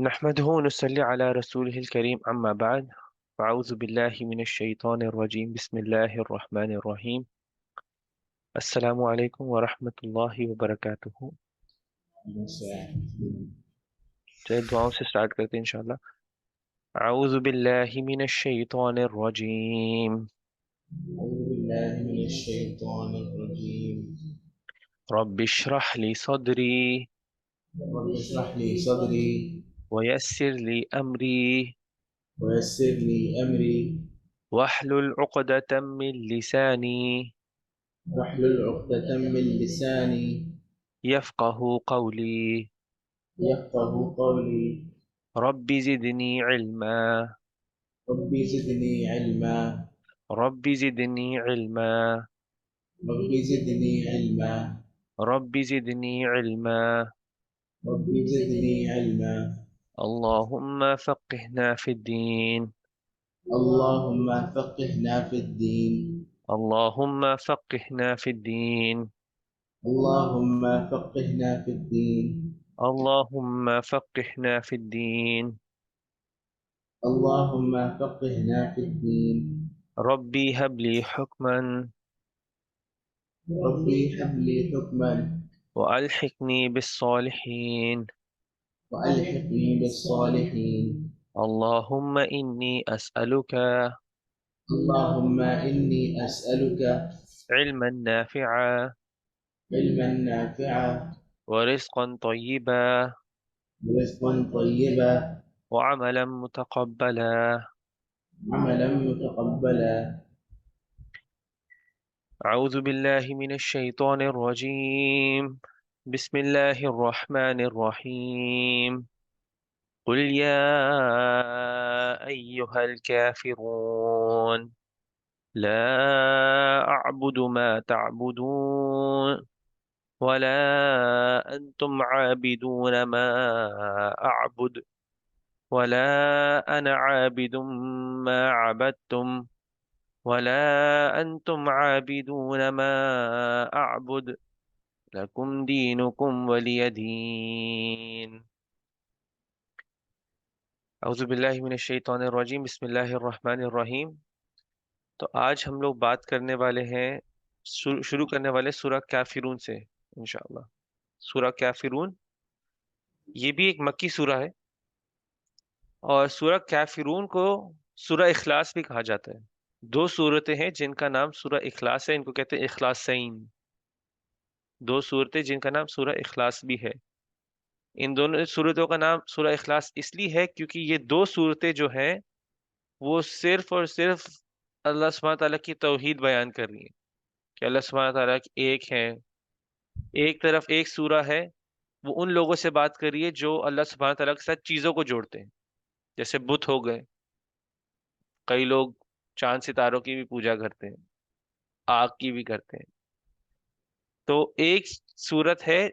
نحمده ونصلي على رسوله الكريم أما بعد فأعوذ بالله من الشيطان الرجيم بسم الله الرحمن الرحيم السلام عليكم ورحمة الله وبركاته. چلے دعاؤں سے سٹارٹ کرتے ہیں انشاءاللہ. أعوذ بالله من الشيطان الرجيم أعوذ بالله من الشيطان الرجيم. رب اشرح لي صدري رب اشرح لي صدري ويسر لي أمري ويسر لي أمري واحلل عقدة من لساني واحلل عقدة من لساني يفقه قولي. يفقه قولي. رب زدني علما ربي زدني علما. رب زدني علما ربي زدني علما. رب زدني علما. ربي زدني علما. اللهم فقهنا في الدين. اللهم فقهنا في الدين. اللهم فقهنا في الدين. اللهم فقهنا في الدين. اللهم فقهنا في الدين. اللهم فقهنا في الدين. ربي هب لي حكما ربي هب لي حكما وألحقني بالصالحين. وألحقني بالصالحين. اللهم إني أسألك اللهم إني أسألك علما نافعا علما نافعا ورزقا طيبا ورزقا طيبا وعملا متقبلا. عملا متقبلا. أعوذ بالله من الشيطان الرجيم بسم الله الرحمن الرحيم. قل يا أيها الكافرون لا أعبد ما تعبدون ولا أنتم عابدون ما أعبد ولا أنا عابد ما عبدتم ولا أنتم عابدون ما أعبد لكم دينكم ولي دين. اعوذ باللہ من الشیطان الرجیم بسم اللہ الرحمن الرحیم. تو آج ہم لوگ بات کرنے والے ہیں، شروع کرنے والے سورہ کافرون سے انشاءاللہ. سورہ کافرون یہ بھی ایک مکی سورہ ہے، اور سورہ کافرون کو سورہ اخلاص بھی کہا جاتا ہے. دو سورتیں ہیں جن کا نام سورہ اخلاص ہے، ان کو کہتے ہیں اخلاصین. دو صورتیں جن کا نام سورہ اخلاص بھی ہے. ان دونوں صورتوں کا نام سورہ اخلاص اس لیے ہے کیونکہ یہ دو صورتیں جو ہیں وہ صرف اور صرف اللہ سبحانہ تعالیٰ کی توحید بیان کر رہی ہیں کہ اللہ سبحانہ تعالیٰ ایک ہیں. ایک طرف ایک سورہ ہے وہ ان لوگوں سے بات کر رہی ہے جو اللہ سبحانہ تعالیٰ کے ساتھ چیزوں کو جوڑتے ہیں، جیسے بت ہو گئے. کئی لوگ چاند ستاروں کی بھی پوجا کرتے ہیں، آگ کی بھی کرتے ہیں. تو ایک صورت ہے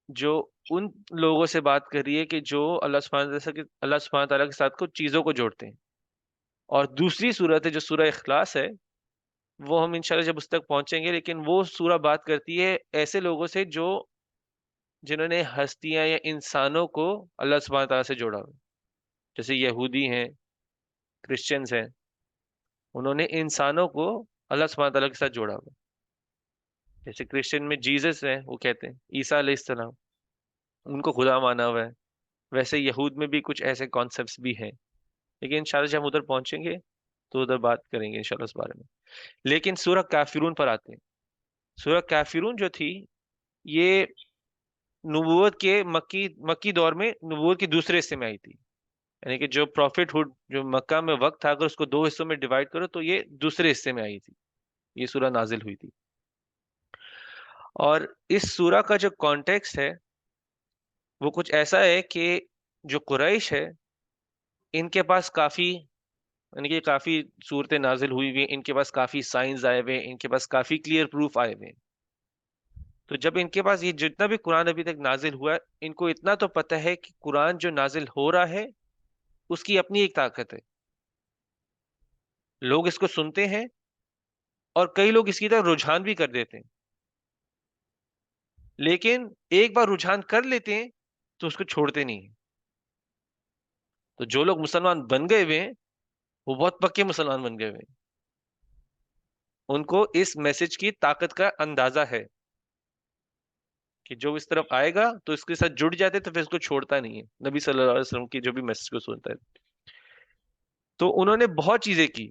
جو ان لوگوں سے بات کر رہی ہے کہ جو اللہ سبحانہ تعالیٰ کے ساتھ کچھ چیزوں کو جوڑتے ہیں. اور دوسری صورت ہے جو سورہ اخلاص ہے، وہ ہم انشاءاللہ جب اس تک پہنچیں گے. لیکن وہ سورہ بات کرتی ہے ایسے لوگوں سے جنہوں نے ہستیاں یا انسانوں کو اللہ سبحانہ تعالیٰ سے جوڑا ہوا، جیسے یہودی ہیں، کرسچنز ہیں. انہوں نے انسانوں کو اللہ سبحانہ تعالیٰ کے ساتھ جوڑا ہوا. جیسے کرسچن میں جیزس ہیں، وہ کہتے ہیں عیسیٰ علیہ السلام، ان کو خدا مانا ہوا ہے. ویسے یہود میں بھی کچھ ایسے کانسیپٹس بھی ہیں، لیکن انشاءاللہ جب ہم ادھر پہنچیں گے تو ادھر بات کریں گے انشاءاللہ اس بارے میں. لیکن سورہ کافرون پر آتے ہیں. سورہ کافرون جو تھی یہ نبوت کے مکی دور میں نبوت کے دوسرے حصے میں آئی تھی. یعنی کہ جو پروفٹ ہوڈ جو مکہ میں وقت تھا، اگر اس کو دو حصوں میں ڈیوائڈ کرو تو یہ دوسرے حصے میں آئی تھی، یہ سورہ نازل ہوئی تھی. اور اس سورہ کا جو کانٹیکسٹ ہے وہ کچھ ایسا ہے کہ جو قریش ہے ان کے پاس کافی صورتیں نازل ہوئی ہوئی ہیں، ان کے پاس کافی سائنز آئے ہوئے ہیں، ان کے پاس کافی کلیئر پروف آئے ہوئے ہیں. تو جب ان کے پاس یہ جتنا بھی قرآن ابھی تک نازل ہوا ہے، ان کو اتنا تو پتہ ہے کہ قرآن جو نازل ہو رہا ہے اس کی اپنی ایک طاقت ہے. لوگ اس کو سنتے ہیں اور کئی لوگ اس کی طرف رجحان بھی کر دیتے ہیں، لیکن ایک بار رجحان کر لیتے ہیں تو اس کو چھوڑتے نہیں ہیں. تو جو لوگ مسلمان بن گئے ہوئے ہیں وہ بہت پکے مسلمان بن گئے ہوئے ہیں، ان کو اس میسج کی طاقت کا اندازہ ہے کہ جو اس طرف آئے گا تو اس کے ساتھ جڑ جاتے تو پھر اس کو چھوڑتا نہیں ہے، نبی صلی اللہ علیہ وسلم کی جو بھی میسج کو سنتا ہے۔ تو انہوں نے بہت چیزیں کی،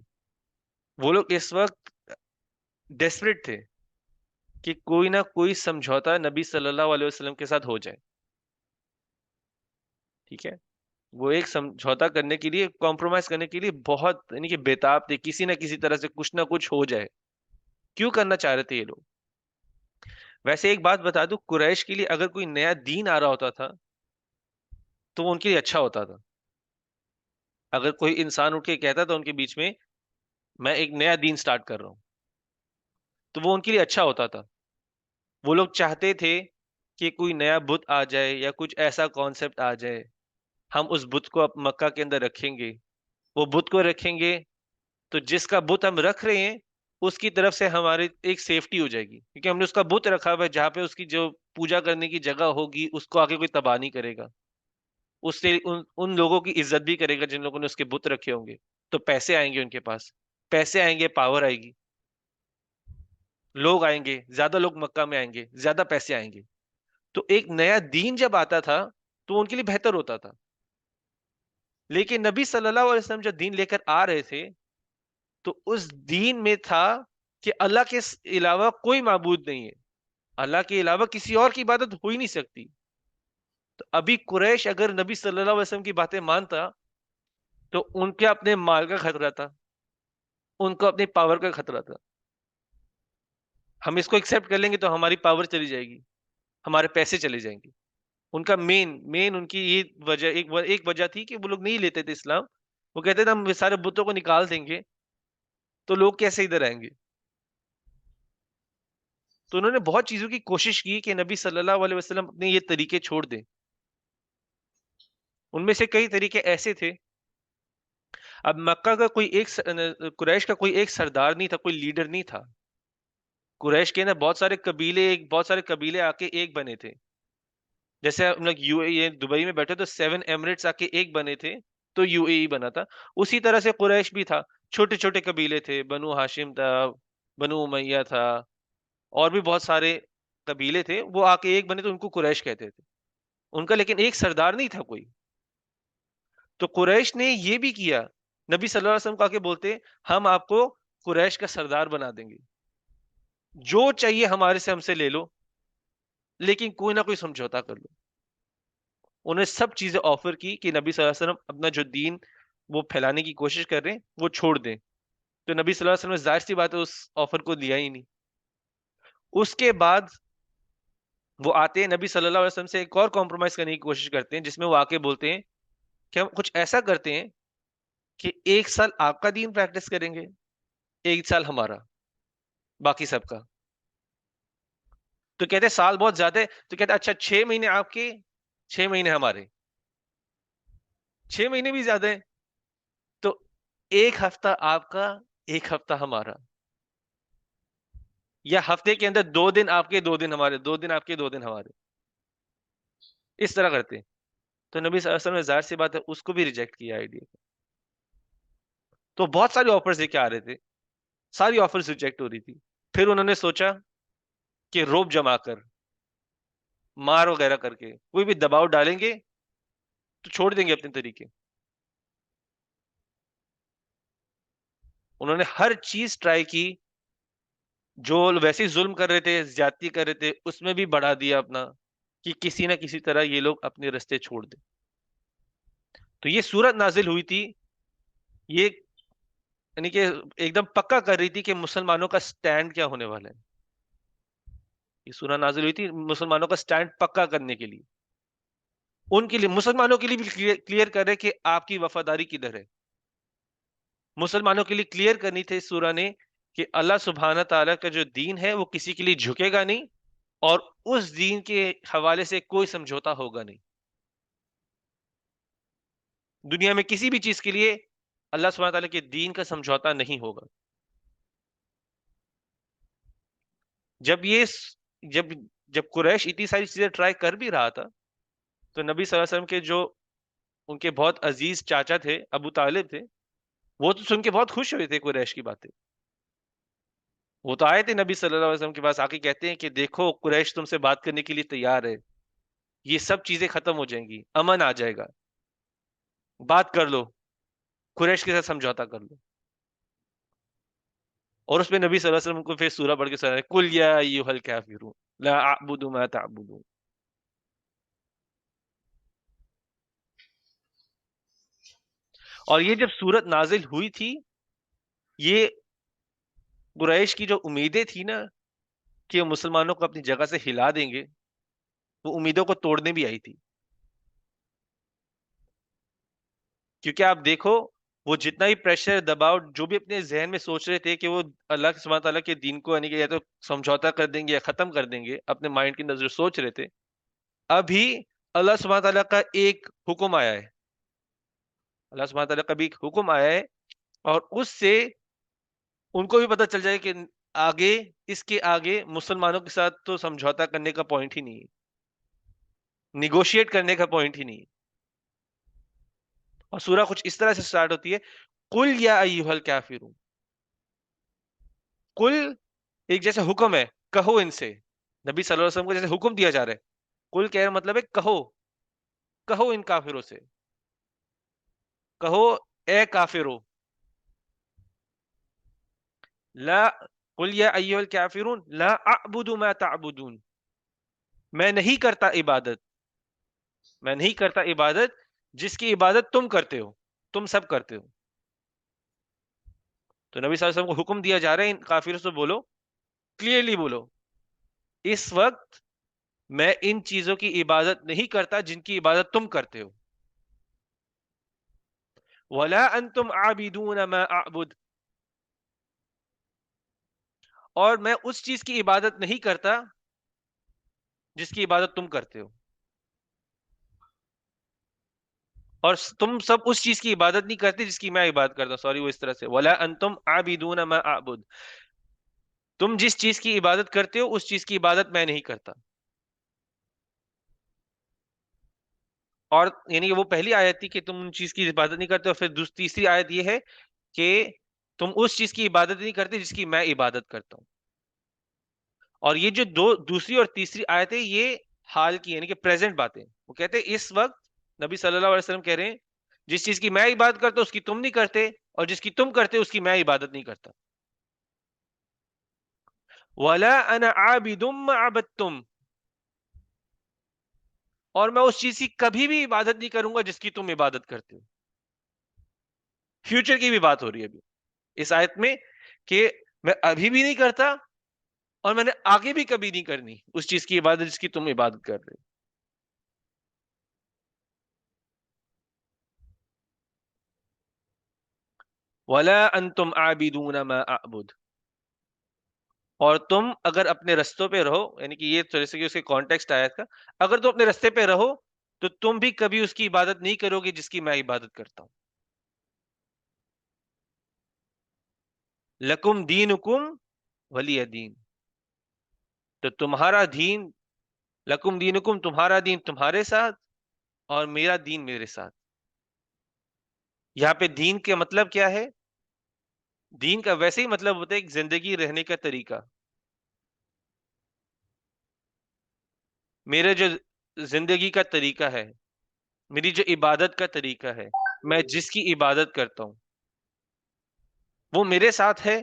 وہ لوگ اس وقت ڈیسپریٹ تھے کہ کوئی نہ کوئی سمجھوتا نبی صلی اللہ علیہ وسلم کے ساتھ ہو جائے، ٹھیک ہے؟ وہ ایک سمجھوتا کرنے کے لیے، کمپرومائز کرنے کے لیے بہت یعنی کہ بےتاب تھے، کسی نہ کسی طرح سے کچھ نہ کچھ ہو جائے۔ کیوں کرنا چاہ رہے تھے یہ لوگ؟ ویسے ایک بات بتا دوں، قریش کے لیے اگر کوئی نیا دین آ رہا ہوتا تھا تو وہ ان کے لیے اچھا ہوتا تھا۔ اگر کوئی انسان اٹھ کے کہتا تھا ان کے بیچ میں میں ایک نیا دین سٹارٹ کر رہا ہوں، تو وہ ان کے لیے اچھا ہوتا تھا۔ وہ لوگ چاہتے تھے کہ کوئی نیا بت آ جائے یا کچھ ایسا کانسیپٹ آ جائے، ہم اس بت کو اب مکہ کے اندر رکھیں گے، وہ بت کو رکھیں گے تو جس کا بت ہم رکھ رہے ہیں اس کی طرف سے ہماری ایک سیفٹی ہو جائے گی، کیونکہ ہم نے اس کا بت رکھا ہوا ہے، جہاں پہ اس کی جو پوجا کرنے کی جگہ ہوگی اس کو آگے کوئی تباہ نہیں کرے گا، اس سے ان لوگوں کی عزت بھی کرے گا جن لوگوں نے اس کے بت رکھے ہوں گے، تو پیسے آئیں گے ان کے پاس، پیسے آئیں گے، پاور آئے گی، لوگ آئیں گے، زیادہ لوگ مکہ میں آئیں گے، زیادہ پیسے آئیں گے۔ تو ایک نیا دین جب آتا تھا تو ان کے لیے بہتر ہوتا تھا۔ لیکن نبی صلی اللہ علیہ وسلم جب دین لے کر آ رہے تھے تو اس دین میں تھا کہ اللہ کے علاوہ کوئی معبود نہیں ہے، اللہ کے علاوہ کسی اور کی عبادت ہو ہی نہیں سکتی۔ تو ابھی قریش اگر نبی صلی اللہ علیہ وسلم کی باتیں مانتا تو ان کے اپنے مال کا خطرہ تھا، ان کو اپنے پاور کا خطرہ تھا۔ ہم اس کو ایکسپٹ کر لیں گے تو ہماری پاور چلی جائے گی، ہمارے پیسے چلے جائیں گے۔ ان کا مین ان کی یہ وجہ ایک وجہ تھی کہ وہ لوگ نہیں لیتے تھے اسلام۔ وہ کہتے تھے ہم سارے بتوں کو نکال دیں گے تو لوگ کیسے ادھر آئیں گے؟ تو انہوں نے بہت چیزوں کی کوشش کی کہ نبی صلی اللہ علیہ وسلم اپنے یہ طریقے چھوڑ دیں۔ ان میں سے کئی طریقے ایسے تھے، اب مکہ کا کوئی ایک قریش کا کوئی ایک سردار نہیں تھا، کوئی لیڈر نہیں تھا۔ قریش کے نا بہت سارے قبیلے آ کے ایک بنے تھے۔ جیسے ہم لوگ یو اے دبئی میں بیٹھے تو 7 ایمریٹس آ کے ایک بنے تھے تو یو اے ای بنا تھا، اسی طرح سے قریش بھی تھا۔ چھوٹے چھوٹے قبیلے تھے، بنو ہاشم تھا، بنو امیہ تھا، اور بھی بہت سارے قبیلے تھے، وہ آ کے ایک بنے تو ان کو قریش کہتے تھے۔ ان کا لیکن ایک سردار نہیں تھا کوئی۔ تو قریش نے یہ بھی کیا، نبی صلی اللہ علیہ وسلم کو آ کے بولتے ہم آپ کو قریش کا سردار بنا دیں گے، جو چاہیے ہمارے سے ہم سے لے لو، لیکن کوئی نہ کوئی سمجھوتا کر لو۔ انہیں سب چیزیں آفر کی کہ نبی صلی اللہ علیہ وسلم اپنا جو دین وہ پھیلانے کی کوشش کر رہے ہیں وہ چھوڑ دیں، تو نبی صلی اللہ علیہ وسلم نے ظاہر سی بات ہے اس آفر کو لیا ہی نہیں۔ اس کے بعد وہ آتے ہیں نبی صلی اللہ علیہ وسلم سے ایک اور کمپرومائز کرنے کی کوشش کرتے ہیں، جس میں وہ آ کے بولتے ہیں کہ ہم کچھ ایسا کرتے ہیں کہ 1 سال آپ کا دین پریکٹس کریں گے، 1 سال ہمارا، باقی سب کا۔ تو کہتے ہیں سال بہت زیادہ ہے، تو کہتے ہیں اچھا 6 مہینے آپ کے، 6 مہینے ہمارے، 6 مہینے بھی زیادہ ہے، تو 1 ہفتہ آپ کا، 1 ہفتہ ہمارا، یا ہفتے کے اندر 2 دن آپ کے، 2 دن ہمارے، 2 دن آپ کے، 2 دن ہمارے، اس طرح کرتے ہیں۔ تو نبی صلی اللہ علیہ وسلم نے ظاہر سی بات ہے اس کو بھی ریجیکٹ کیا آئیڈیا۔ تو بہت ساری آفرز لے کے آ رہے تھے، ساری آفرز ریجیکٹ ہو رہی تھی۔ پھر انہوں نے سوچا کہ روب جما کر، مار وغیرہ کر کے کوئی بھی دباؤ ڈالیں گے تو چھوڑ دیں گے اپنے طریقے۔ انہوں نے ہر چیز ٹرائی کی، جو ویسے ہی ظلم کر رہے تھے، زیادتی کر رہے تھے، اس میں بھی بڑھا دیا اپنا، کہ کسی نہ کسی طرح یہ لوگ اپنے رستے چھوڑ دیں۔ تو یہ صورت نازل ہوئی تھی، یہ یعنی کہ ایک دم پکا کر رہی تھی کہ مسلمانوں کا سٹینڈ کیا ہونے والا ہے۔ یہ سورہ نازل ہوئی تھی مسلمانوں کا سٹینڈ پکا کرنے کے لیے، ان کے لیے، مسلمانوں کے لیے بھی کلیئر کر رہے کہ آپ کی وفاداری کدھر ہے۔ مسلمانوں کے لیے کلیئر کرنی تھی اس سورہ نے کہ اللہ سبحانہ تعالیٰ کا جو دین ہے وہ کسی کے لیے جھکے گا نہیں، اور اس دین کے حوالے سے کوئی سمجھوتا ہوگا نہیں۔ دنیا میں کسی بھی چیز کے لیے اللہ سبحانہ تعالیٰ کے دین کا سمجھوتا نہیں ہوگا۔ جب یہ جب جب قریش اتنی ساری چیزیں ٹرائی کر بھی رہا تھا تو نبی صلی اللہ علیہ وسلم کے جو ان کے بہت عزیز چاچا تھے، ابو طالب تھے، وہ تو سن کے بہت خوش ہوئے تھے قریش کی باتیں. وہ تو آئے تھے نبی صلی اللہ علیہ وسلم کے پاس، آ کے کہتے ہیں کہ دیکھو قریش تم سے بات کرنے کے لیے تیار ہے، یہ سب چیزیں ختم ہو جائیں گی، امن آ جائے گا، بات کر لو، قریش کے ساتھ سمجھوتا کر لو. اور اس میں نبی صلی اللہ علیہ وسلم کو پھر سورہ پڑھ کے سنا کل یا ایھا الکافرون لا اعبد ما تعبدون. اور یہ جب سورت نازل ہوئی تھی، یہ قریش کی جو امیدیں تھی نا کہ وہ مسلمانوں کو اپنی جگہ سے ہلا دیں گے، وہ امیدوں کو توڑنے بھی آئی تھی. کیونکہ آپ دیکھو وہ جتنا ہی پریشر دباؤ جو بھی اپنے ذہن میں سوچ رہے تھے کہ وہ اللہ سبحانہ تعالیٰ کے دین کو یعنی کہ یا تو سمجھوتا کر دیں گے یا ختم کر دیں گے، اپنے مائنڈ کے نظر سوچ رہے تھے، ابھی اللہ سبحانہ تعالیٰ کا ایک حکم آیا ہے، اللہ سبحانہ تعالیٰ کا بھی ایک حکم آیا ہے، اور اس سے ان کو بھی پتہ چل جائے کہ آگے اس کے آگے مسلمانوں کے ساتھ تو سمجھوتا کرنے کا پوائنٹ ہی نہیں ہے، نیگوشیٹ کرنے کا پوائنٹ ہی نہیں ہے. اور سورہ کچھ اس طرح سے سٹارٹ ہوتی ہے قل یا ایھا الکافرون. قل ایک جیسے حکم ہے، کہو ان سے، نبی صلی اللہ علیہ وسلم کو جیسے حکم دیا جا رہا ہے. قل کہنے کا مطلب ہے کہو، کہو ان کافروں سے، کہو اے کافرو، لا قل یا ایھا الکافرون لا اعبد ما تعبدون، میں نہیں کرتا عبادت، میں نہیں کرتا عبادت جس کی عبادت تم کرتے ہو، تم سب کرتے ہو. تو نبی صلی اللہ علیہ وسلم کو حکم دیا جا رہا ہے ان کافروں سے بولو، کلیئرلی بولو اس وقت میں ان چیزوں کی عبادت نہیں کرتا جن کی عبادت تم کرتے ہو. وَلَا أَنْتُمْ عَابِدُونَ مَا أَعْبُدُ، اور میں اس چیز کی عبادت نہیں کرتا جس کی عبادت تم کرتے ہو، اور تم سب اس چیز کی عبادت نہیں کرتے جس کی میں عبادت کرتا ہوں. سوری، وہ اس طرح سے وَلَا أَنْتُمْ عَابِدُونَ مَا أَعْبُدُ، تم جس چیز کی عبادت کرتے ہو اس چیز کی عبادت میں نہیں کرتا. اور یعنی وہ پہلی آیت تھی کہ تم ان چیز کی عبادت نہیں کرتے، اور پھر تیسری آیت یہ ہے کہ تم اس چیز کی عبادت نہیں کرتے جس کی میں عبادت کرتا ہوں. اور یہ جو دوسری اور تیسری آیتیں یہ حال کی یعنی کہ پریزنٹ باتیں، وہ کہتے ہیں اس وقت نبی صلی اللہ علیہ وسلم کہہ رہے ہیں جس چیز کی میں عبادت کرتا ہوں اس کی تم نہیں کرتے، اور جس کی تم کرتے اس کی میں عبادت نہیں کرتا. وَلَا أَنَا عَابِدٌ مَّا عَبَدتُّمْ، اور میں اس چیز کی کبھی بھی عبادت نہیں کروں گا جس کی تم عبادت کرتے ہو. فیوچر کی بھی بات ہو رہی ہے ابھی اس آیت میں کہ میں ابھی بھی نہیں کرتا اور میں نے آگے بھی کبھی نہیں کرنی اس چیز کی عبادت جس کی تم عبادت کر رہے ہو. وَلَا أَنْتُمْ عَابِدُونَ مَا أَعْبُدُ، اور تم اگر اپنے رستوں پہ رہو، یعنی کہ یہ جیسے کہ اس کے کانٹیکسٹ آیا تھا، اگر تم اپنے رستے پہ رہو تو تم بھی کبھی اس کی عبادت نہیں کرو گے جس کی میں عبادت کرتا ہوں. لَكُمْ دِينُكُمْ وَلِيَ دِين، تو تمہارا دین، لَكُمْ دِينُكُمْ تمہارا دین تمہارے ساتھ اور میرا دین میرے ساتھ. یہاں پہ دین کا مطلب کیا ہے؟ دین کا ویسے ہی مطلب ہوتا ہے ایک زندگی رہنے کا طریقہ. میرے جو زندگی کا طریقہ ہے، میری جو عبادت کا طریقہ ہے، میں جس کی عبادت کرتا ہوں وہ میرے ساتھ ہے،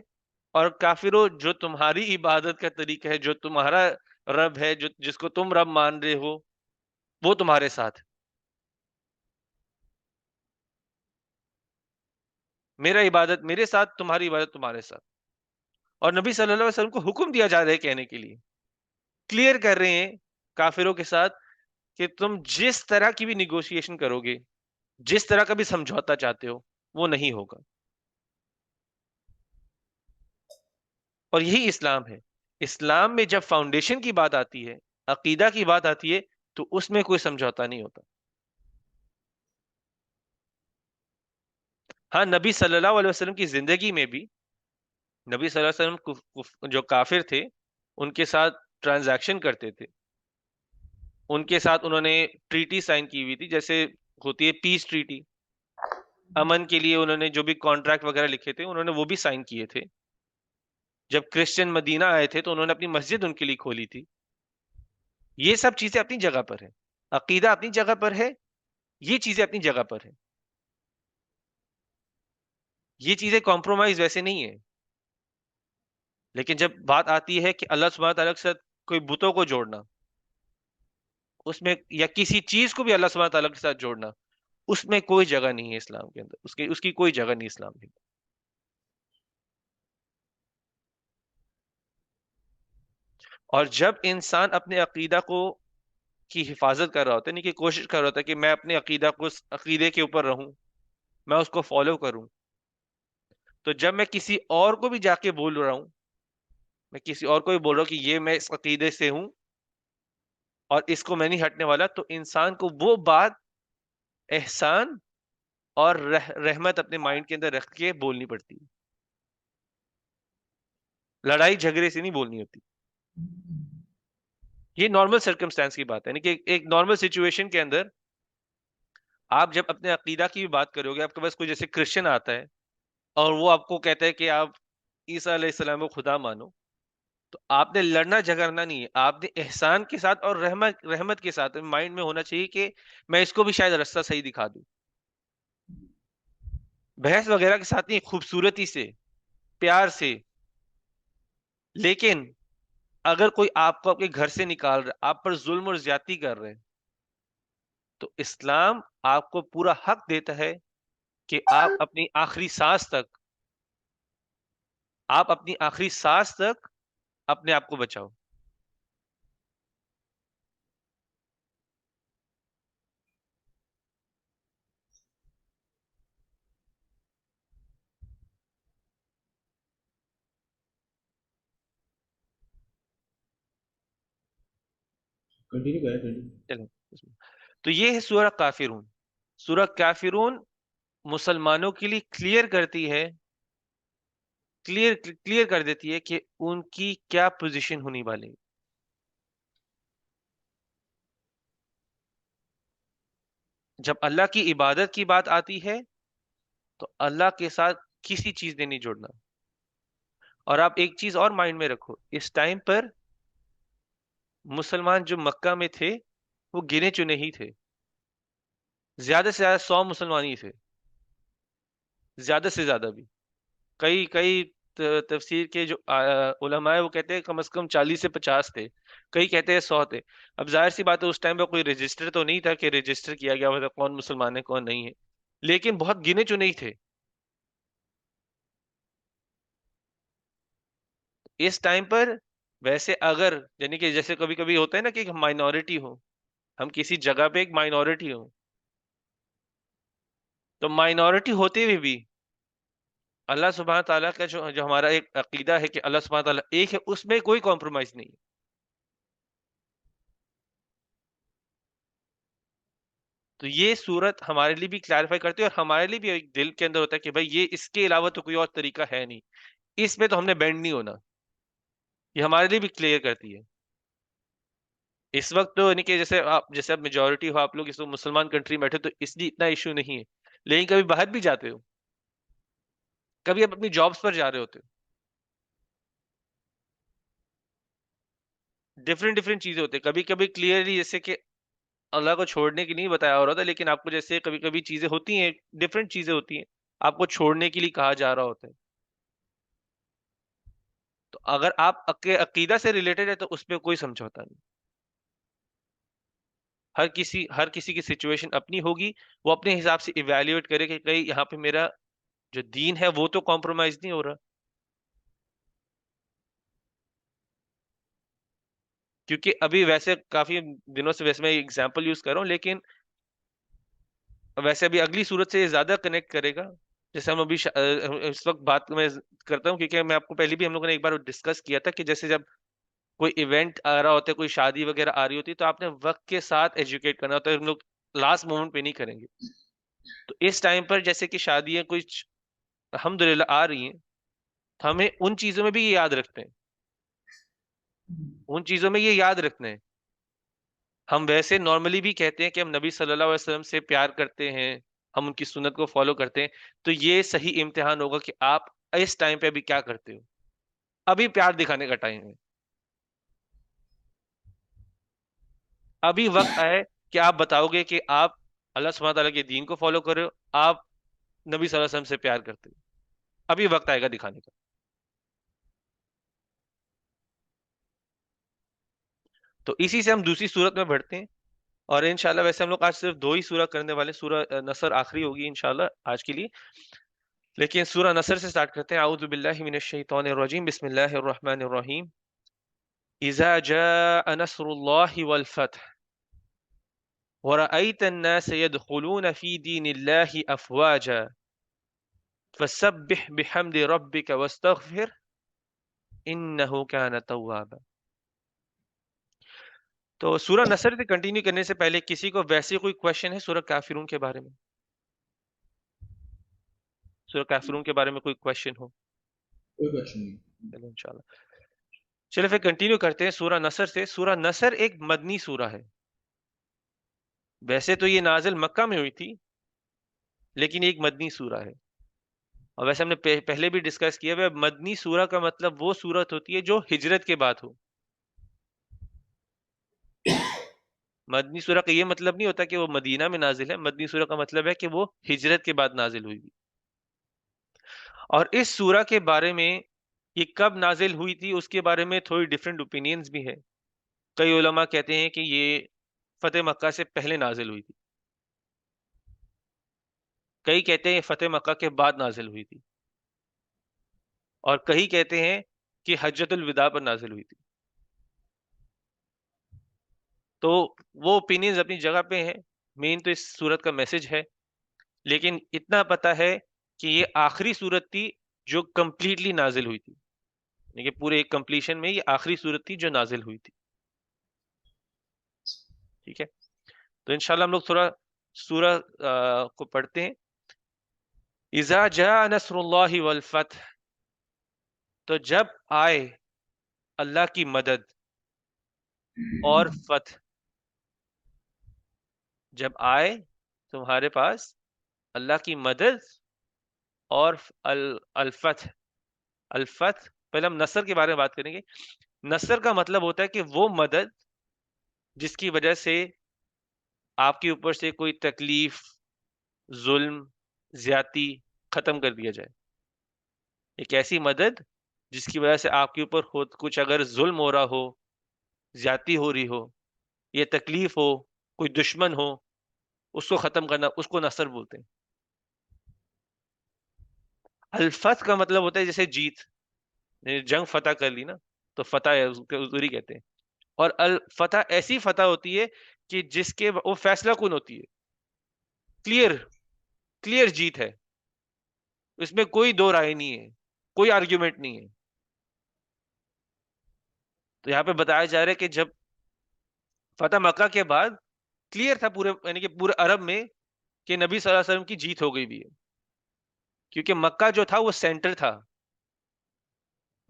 اور کافروں جو تمہاری عبادت کا طریقہ ہے، جو تمہارا رب ہے، جو جس کو تم رب مان رہے ہو، وہ تمہارے ساتھ ہے. میرا عبادت میرے ساتھ، تمہاری عبادت تمہارے ساتھ. اور نبی صلی اللہ علیہ وسلم کو حکم دیا جا رہا ہے کہنے کے لیے، کلیئر کر رہے ہیں کافروں کے ساتھ کہ تم جس طرح کی بھی نیگوشیشن کرو گے، جس طرح کا بھی سمجھوتا چاہتے ہو، وہ نہیں ہوگا. اور یہی اسلام ہے. اسلام میں جب فاؤنڈیشن کی بات آتی ہے، عقیدہ کی بات آتی ہے، تو اس میں کوئی سمجھوتا نہیں ہوتا. ہاں، نبی صلی اللہ علیہ وسلم کی زندگی میں بھی نبی صلی اللہ علیہ وسلم جو کافر تھے ان کے ساتھ ٹرانزیکشن کرتے تھے، ان کے ساتھ انہوں نے ٹریٹی سائن کی ہوئی تھی. جیسے ہوتی ہے پیس ٹریٹی، امن کے لیے انہوں نے جو بھی کانٹریکٹ وغیرہ لکھے تھے انہوں نے وہ بھی سائن کیے تھے. جب کرسچن مدینہ آئے تھے تو انہوں نے اپنی مسجد ان کے لیے کھولی تھی. یہ سب چیزیں اپنی جگہ پر ہیں، عقیدہ اپنی جگہ پر ہے، یہ چیزیں اپنی جگہ پر ہیں. یہ چیزیں کمپرومائز ویسے نہیں ہے. لیکن جب بات آتی ہے کہ اللہ سبحانہ تعالیٰ کے ساتھ کوئی بتوں کو جوڑنا، اس میں یا کسی چیز کو بھی اللہ سبحانہ تعالیٰ کے ساتھ جوڑنا، اس میں کوئی جگہ نہیں ہے اسلام کے اندر، اس کی کوئی جگہ نہیں اسلام کے اندر. اور جب انسان اپنے عقیدہ کو کی حفاظت کر رہا ہوتا ہے، یعنی کہ کوشش کر رہا ہوتا ہے کہ میں اپنے عقیدہ کو اس عقیدے کے اوپر رہوں، میں اس کو فالو کروں، تو جب میں کسی اور کو بھی جا کے بول رہا ہوں، میں کسی اور کو بھی بول رہا ہوں کہ یہ میں اس عقیدے سے ہوں اور اس کو میں نہیں ہٹنے والا، تو انسان کو وہ بات احسان اور رحمت اپنے مائنڈ کے اندر رکھ کے بولنی پڑتی ہے. لڑائی جھگڑے سے نہیں بولنی ہوتی. یہ نارمل سرکمسٹانس کی بات ہے، یعنی کہ ایک نارمل سچویشن کے اندر آپ جب اپنے عقیدہ کی بھی بات کرو گے، آپ کے پاس کوئی جیسے کرسچن آتا ہے اور وہ آپ کو کہتا ہے کہ آپ عیسیٰ علیہ السلام کو خدا مانو، تو آپ نے لڑنا جھگڑنا نہیں ہے، آپ نے احسان کے ساتھ اور رحمت کے ساتھ مائنڈ میں ہونا چاہیے کہ میں اس کو بھی شاید رستہ صحیح دکھا دوں. بحث وغیرہ کے ساتھ نہیں، خوبصورتی سے، پیار سے. لیکن اگر کوئی آپ کو آپ کے گھر سے نکال رہا ہے، آپ پر ظلم اور زیادتی کر رہے ہیں، تو اسلام آپ کو پورا حق دیتا ہے کہ آپ اپنی آخری سانس تک اپنے آپ کو بچاؤ. کنٹینیو کریں کنٹینیو. چلیں. تو یہ ہے سورہ کافرون. سورہ کافرون مسلمانوں کے لیے کلیئر کر دیتی ہے کہ ان کی کیا پوزیشن ہونی والی. جب اللہ کی عبادت کی بات آتی ہے تو اللہ کے ساتھ کسی چیز نے نہیں جوڑنا. اور آپ ایک چیز اور مائنڈ میں رکھو، اس ٹائم پر مسلمان جو مکہ میں تھے وہ گنے چنے ہی تھے. زیادہ سے زیادہ 100 مسلمان ہی تھے، زیادہ سے زیادہ بھی. کئی کئی تفسیر کے جو علماء ہیں وہ کہتے ہیں کم از کم 40 سے 50 تھے، کئی کہتے ہیں 100 تھے. اب ظاہر سی بات ہے اس ٹائم پہ کوئی رجسٹر تو نہیں تھا کہ رجسٹر کیا گیا ہوا تھا کون مسلمان ہے کون نہیں ہے، لیکن بہت گنے چنے ہی تھے. اس ٹائم پر ویسے اگر یعنی کہ جیسے کبھی کبھی ہوتا ہے نا کہ مائنورٹی ہو، ہم کسی جگہ پہ ایک مائنورٹی ہو، تو مائنورٹی ہوتے ہوئے بھی اللہ سبحانہ تعالیٰ کا جو ہمارا ایک عقیدہ ہے کہ اللہ سبحانہ تعالیٰ ایک ہے، اس میں کوئی کمپرومائز نہیں ہے. تو یہ صورت ہمارے لیے بھی کلیریفائی کرتی ہے اور ہمارے لیے بھی ایک دل کے اندر ہوتا ہے کہ بھائی یہ اس کے علاوہ تو کوئی اور طریقہ ہے نہیں، اس میں تو ہم نے بینڈ نہیں ہونا. یہ ہمارے لیے بھی کلیئر کرتی ہے. اس وقت تو یعنی کہ جیسے اب میجورٹی ہو، آپ لوگ اس وقت مسلمان کنٹری میں بیٹھے تو اس لیے اتنا ایشو نہیں ہے. لیکن کبھی باہر بھی جاتے ہو، کبھی آپ اپنی جابس پر جا رہے ہوتے ہو، ڈفرینٹ چیزیں ہوتی ہیں. کبھی کبھی کلیئرلی جیسے کہ اللہ کو چھوڑنے کی نہیں بتایا ہو رہا تھا، لیکن آپ کو جیسے کبھی کبھی چیزیں ہوتی ہیں، ڈفرینٹ چیزیں ہوتی ہیں، آپ کو چھوڑنے کے لیے کہا جا رہا ہوتا ہے. تو اگر آپ عقیدہ سے ریلیٹڈ ہے تو اس پہ کوئی سمجھوتا نہیں. ہر کسی کی سچویشن اپنی ہوگی، وہ اپنے حساب سے ایویلیویٹ کرے کہ کہیں یہاں پہ میرا جو دین ہے وہ تو کمپرومائز نہیں ہو رہا. کیونکہ ابھی ویسے کافی دنوں سے ویسے میں ایگزامپل یوز کر رہا ہوں، لیکن ویسے ابھی اگلی صورت سے یہ زیادہ کنیکٹ کرے گا. جیسے ہم ابھی اس وقت بات میں کرتا ہوں، کیونکہ میں آپ کو پہلے بھی ہم لوگوں نے ایک بار ڈسکس کیا تھا کہ جیسے جب کوئی ایونٹ آ رہا ہوتا ہے، کوئی شادی وغیرہ آ رہی ہوتی ہے، تو آپ نے وقت کے ساتھ ایجوکیٹ کرنا ہوتا ہے. ہم لوگ لاسٹ مومنٹ پہ نہیں کریں گے. تو اس ٹائم پر جیسے کہ شادیاں کچھ الحمدللہ آ رہی ہیں، تو ہمیں ان چیزوں میں بھی یہ یاد رکھتے ہیں، ان چیزوں میں یہ یاد رکھنا ہے ہم ویسے نارملی بھی کہتے ہیں کہ ہم نبی صلی اللہ علیہ وسلم سے پیار کرتے ہیں، ہم ان کی سنت کو فالو کرتے ہیں، تو یہ صحیح امتحان ہوگا کہ آپ اس ٹائم پہ ابھی کیا کرتے ہو. ابھی پیار دکھانے کا ٹائم ہے، ابھی وقت آئے کہ آپ بتاؤ گے کہ آپ اللہ سبحانہ تعالیٰ کے دین کو فالو کرو، آپ نبی صلی اللہ علیہ وسلم سے پیار کرتے ہو. ابھی وقت آئے گا دکھانے کا. تو اسی سے ہم دوسری صورت میں بڑھتے ہیں، اور انشاءاللہ ویسے ہم لوگ آج صرف 2 ہی سورہ کرنے والے، سورہ نصر آخری ہوگی انشاءاللہ آج کے لیے، لیکن سورہ نصر سے سٹارٹ کرتے ہیں. اعوذ باللہ من الشیطان الرجیم، بسم اللہ الرحمن الرحیم. اذا جاء نصر اللہ والفتح ورأيت الناس يدخلون في دين الله أفواجا فسبح بحمد ربك واستغفر إنه كان توابا. تو سورہ نصر سے کنٹینیو کرنے سے پہلے کسی کو ویسے کوئی کویشچن ہے سورہ کافرون کے بارے میں؟ سورہ کافرون کے بارے میں کوئی کویشچن ہو؟ کوئی کوشچن نہیں. چلو انشاءاللہ. چلو پھر کنٹینیو کرتے ہیں سورہ نصر سے. سورہ نصر ایک مدنی سورہ ہے. ویسے تو یہ نازل مکہ میں ہوئی تھی، لیکن یہ ایک مدنی سورہ ہے. اور ویسے ہم نے پہلے بھی ڈسکس کیا ہے، مدنی سورہ کا مطلب وہ سورت ہوتی ہے جو ہجرت کے بعد ہو. مدنی سورہ کا یہ مطلب نہیں ہوتا کہ وہ مدینہ میں نازل ہے، مدنی سورہ کا مطلب ہے کہ وہ ہجرت کے بعد نازل ہوئی بھی. اور اس سورہ کے بارے میں یہ کب نازل ہوئی تھی اس کے بارے میں تھوڑی ڈفرینٹ اوپینینز بھی ہے. کئی علماء کہتے ہیں کہ یہ فتح مکہ سے پہلے نازل ہوئی تھی، کئی کہتے ہیں فتح مکہ کے بعد نازل ہوئی تھی، اور کئی کہتے ہیں کہ حجۃ الوداع پر نازل ہوئی تھی. تو وہ اوپینینز اپنی جگہ پہ ہیں. مین تو اس صورت کا میسج ہے، لیکن اتنا پتا ہے کہ یہ آخری صورت تھی جو کمپلیٹلی نازل ہوئی تھی، یعنی کہ پورے ایک کمپلیشن میں یہ آخری صورت تھی جو نازل ہوئی تھی. ٹھیک ہے، تو انشاءاللہ ہم لوگ تھوڑا سورہ کو پڑھتے ہیں. اذا جاء نصر اللہ والفتح، تو جب آئے اللہ کی مدد اور فتح. جب آئے تمہارے پاس اللہ کی مدد اور الفتح. الفتح پہلے ہم نصر کے بارے میں بات کریں گے. نصر کا مطلب ہوتا ہے کہ وہ مدد جس کی وجہ سے آپ کے اوپر سے کوئی تکلیف، ظلم، زیادتی ختم کر دیا جائے. ایک ایسی مدد جس کی وجہ سے آپ کے اوپر خود کچھ اگر ظلم ہو رہا ہو، زیادتی ہو رہی ہو، یہ تکلیف ہو، کوئی دشمن ہو، اس کو ختم کرنا، اس کو نصر بولتے ہیں. الفتح کا مطلب ہوتا ہے جیسے جیت، جنگ فتح کر لی نا تو فتح ہے، اس کو حضوری کہتے ہیں. اور الفتح ایسی فتح ہوتی ہے کہ جس کے وہ فیصلہ کن ہوتی ہے، کلیئر کلیئر جیت ہے، اس میں کوئی دو رائے نہیں ہے، کوئی آرگیومنٹ نہیں ہے. تو یہاں پہ بتایا جا رہا ہے کہ جب فتح مکہ کے بعد کلیئر تھا پورے، یعنی کہ پورے عرب میں کہ نبی صلی اللہ علیہ وسلم کی جیت ہو گئی بھی ہے، کیونکہ مکہ جو تھا وہ سینٹر تھا.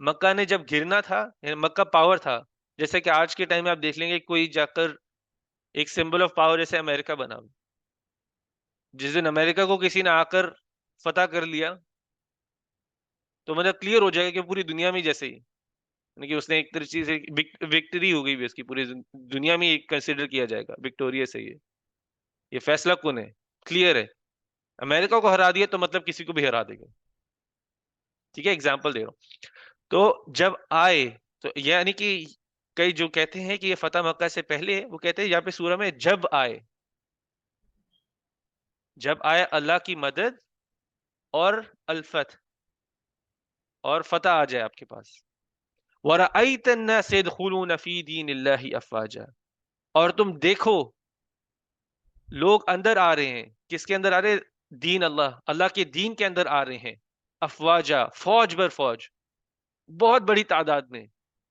مکہ نے جب گرنا تھا، یعنی مکہ پاور تھا. جیسے کہ آج کے ٹائم میں آپ دیکھ لیں گے کوئی جا کر ایک سمبل آف پاور جیسے امریکہ بنا، جس دن امریکہ کو کسی نے آ کر فتح کر لیا تو مطلب کلیئر ہو جائے گا کہ پوری دنیا میں جیسے ہی، یعنی کہ اس نے ایک طرح سے وکٹری ہو گئی بھی، اس کی پوری دنیا میں کنسیڈر کیا جائے گا وکٹوریس ہے. یہ فیصلہ کن ہے، کلیئر ہے. امریکہ کو ہرا دیا تو مطلب کسی کو بھی ہرا دے گا. ٹھیک ہے، اگزامپل دے رہا ہوں. تو جب آئے تو یعنی کہ کئی جو کہتے ہیں کہ یہ فتح مکہ سے پہلے، وہ کہتے ہیں یہاں پہ سورہ میں جب آئے، جب آئے اللہ کی مدد اور الفتح، اور فتح آ جائے آپ کے پاس. وَرَأَيْتَ النَّاسَ يَدْخُلُونَ فِي دِينِ اللَّهِ أَفْوَاجًا، اور تم دیکھو لوگ اندر آ رہے ہیں. کس کے اندر آ رہے ہیں؟ دین اللہ، اللہ کے دین کے اندر آ رہے ہیں. افواجا، فوج بر فوج، بہت بڑی تعداد میں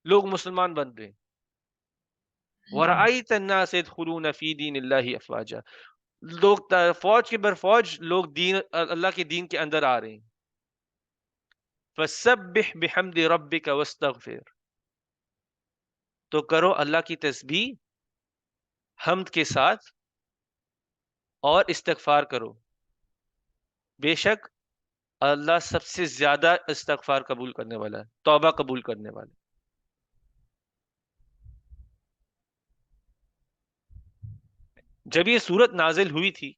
لوگ مسلمان بن رہے ہیں. وَرَأَيْتَ النَّاسَ يَدْخُلُونَ فِي دِينِ اللَّهِ أَفْوَاجًا، لوگ فوج کے بر فوج لوگ دین، اللہ کے دین کے اندر آ رہے ہیں. فَسَبِّحْ بِحَمْدِ رَبِّكَ وَاسْتَغْفِرْ، تو کرو اللہ کی تسبیح حمد کے ساتھ اور استغفار کرو، بے شک اللہ سب سے زیادہ استغفار قبول کرنے والا ہے، توبہ قبول کرنے والا ہے۔ جب یہ سورت نازل ہوئی تھی،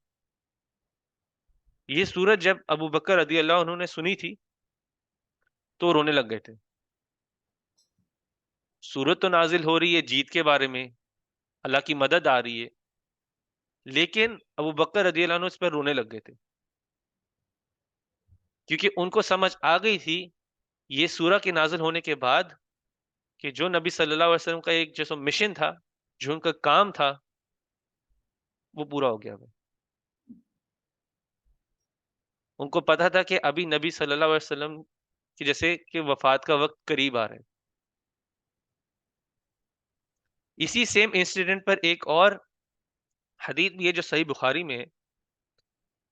یہ سورت جب ابو بکر رضی اللہ عنہ نے سنی تھی تو رونے لگ گئے تھے۔ سورت تو نازل ہو رہی ہے جیت کے بارے میں، اللہ کی مدد آ رہی ہے، لیکن ابو بکر رضی اللہ عنہ اس پر رونے لگ گئے تھے، کیونکہ ان کو سمجھ آ گئی تھی یہ سورہ کے نازل ہونے کے بعد کہ جو نبی صلی اللہ علیہ وسلم کا ایک جیسا مشن تھا، جو ان کا کام تھا، وہ پورا ہو گیا ہے۔ ان کو پتا تھا کہ ابھی نبی صلی اللہ علیہ وسلم کی جیسے کہ وفات کا وقت قریب آ رہا ہے۔ اسی سیم انسیڈنٹ پر ایک اور حدیث بھی ہے جو صحیح بخاری میں ہے،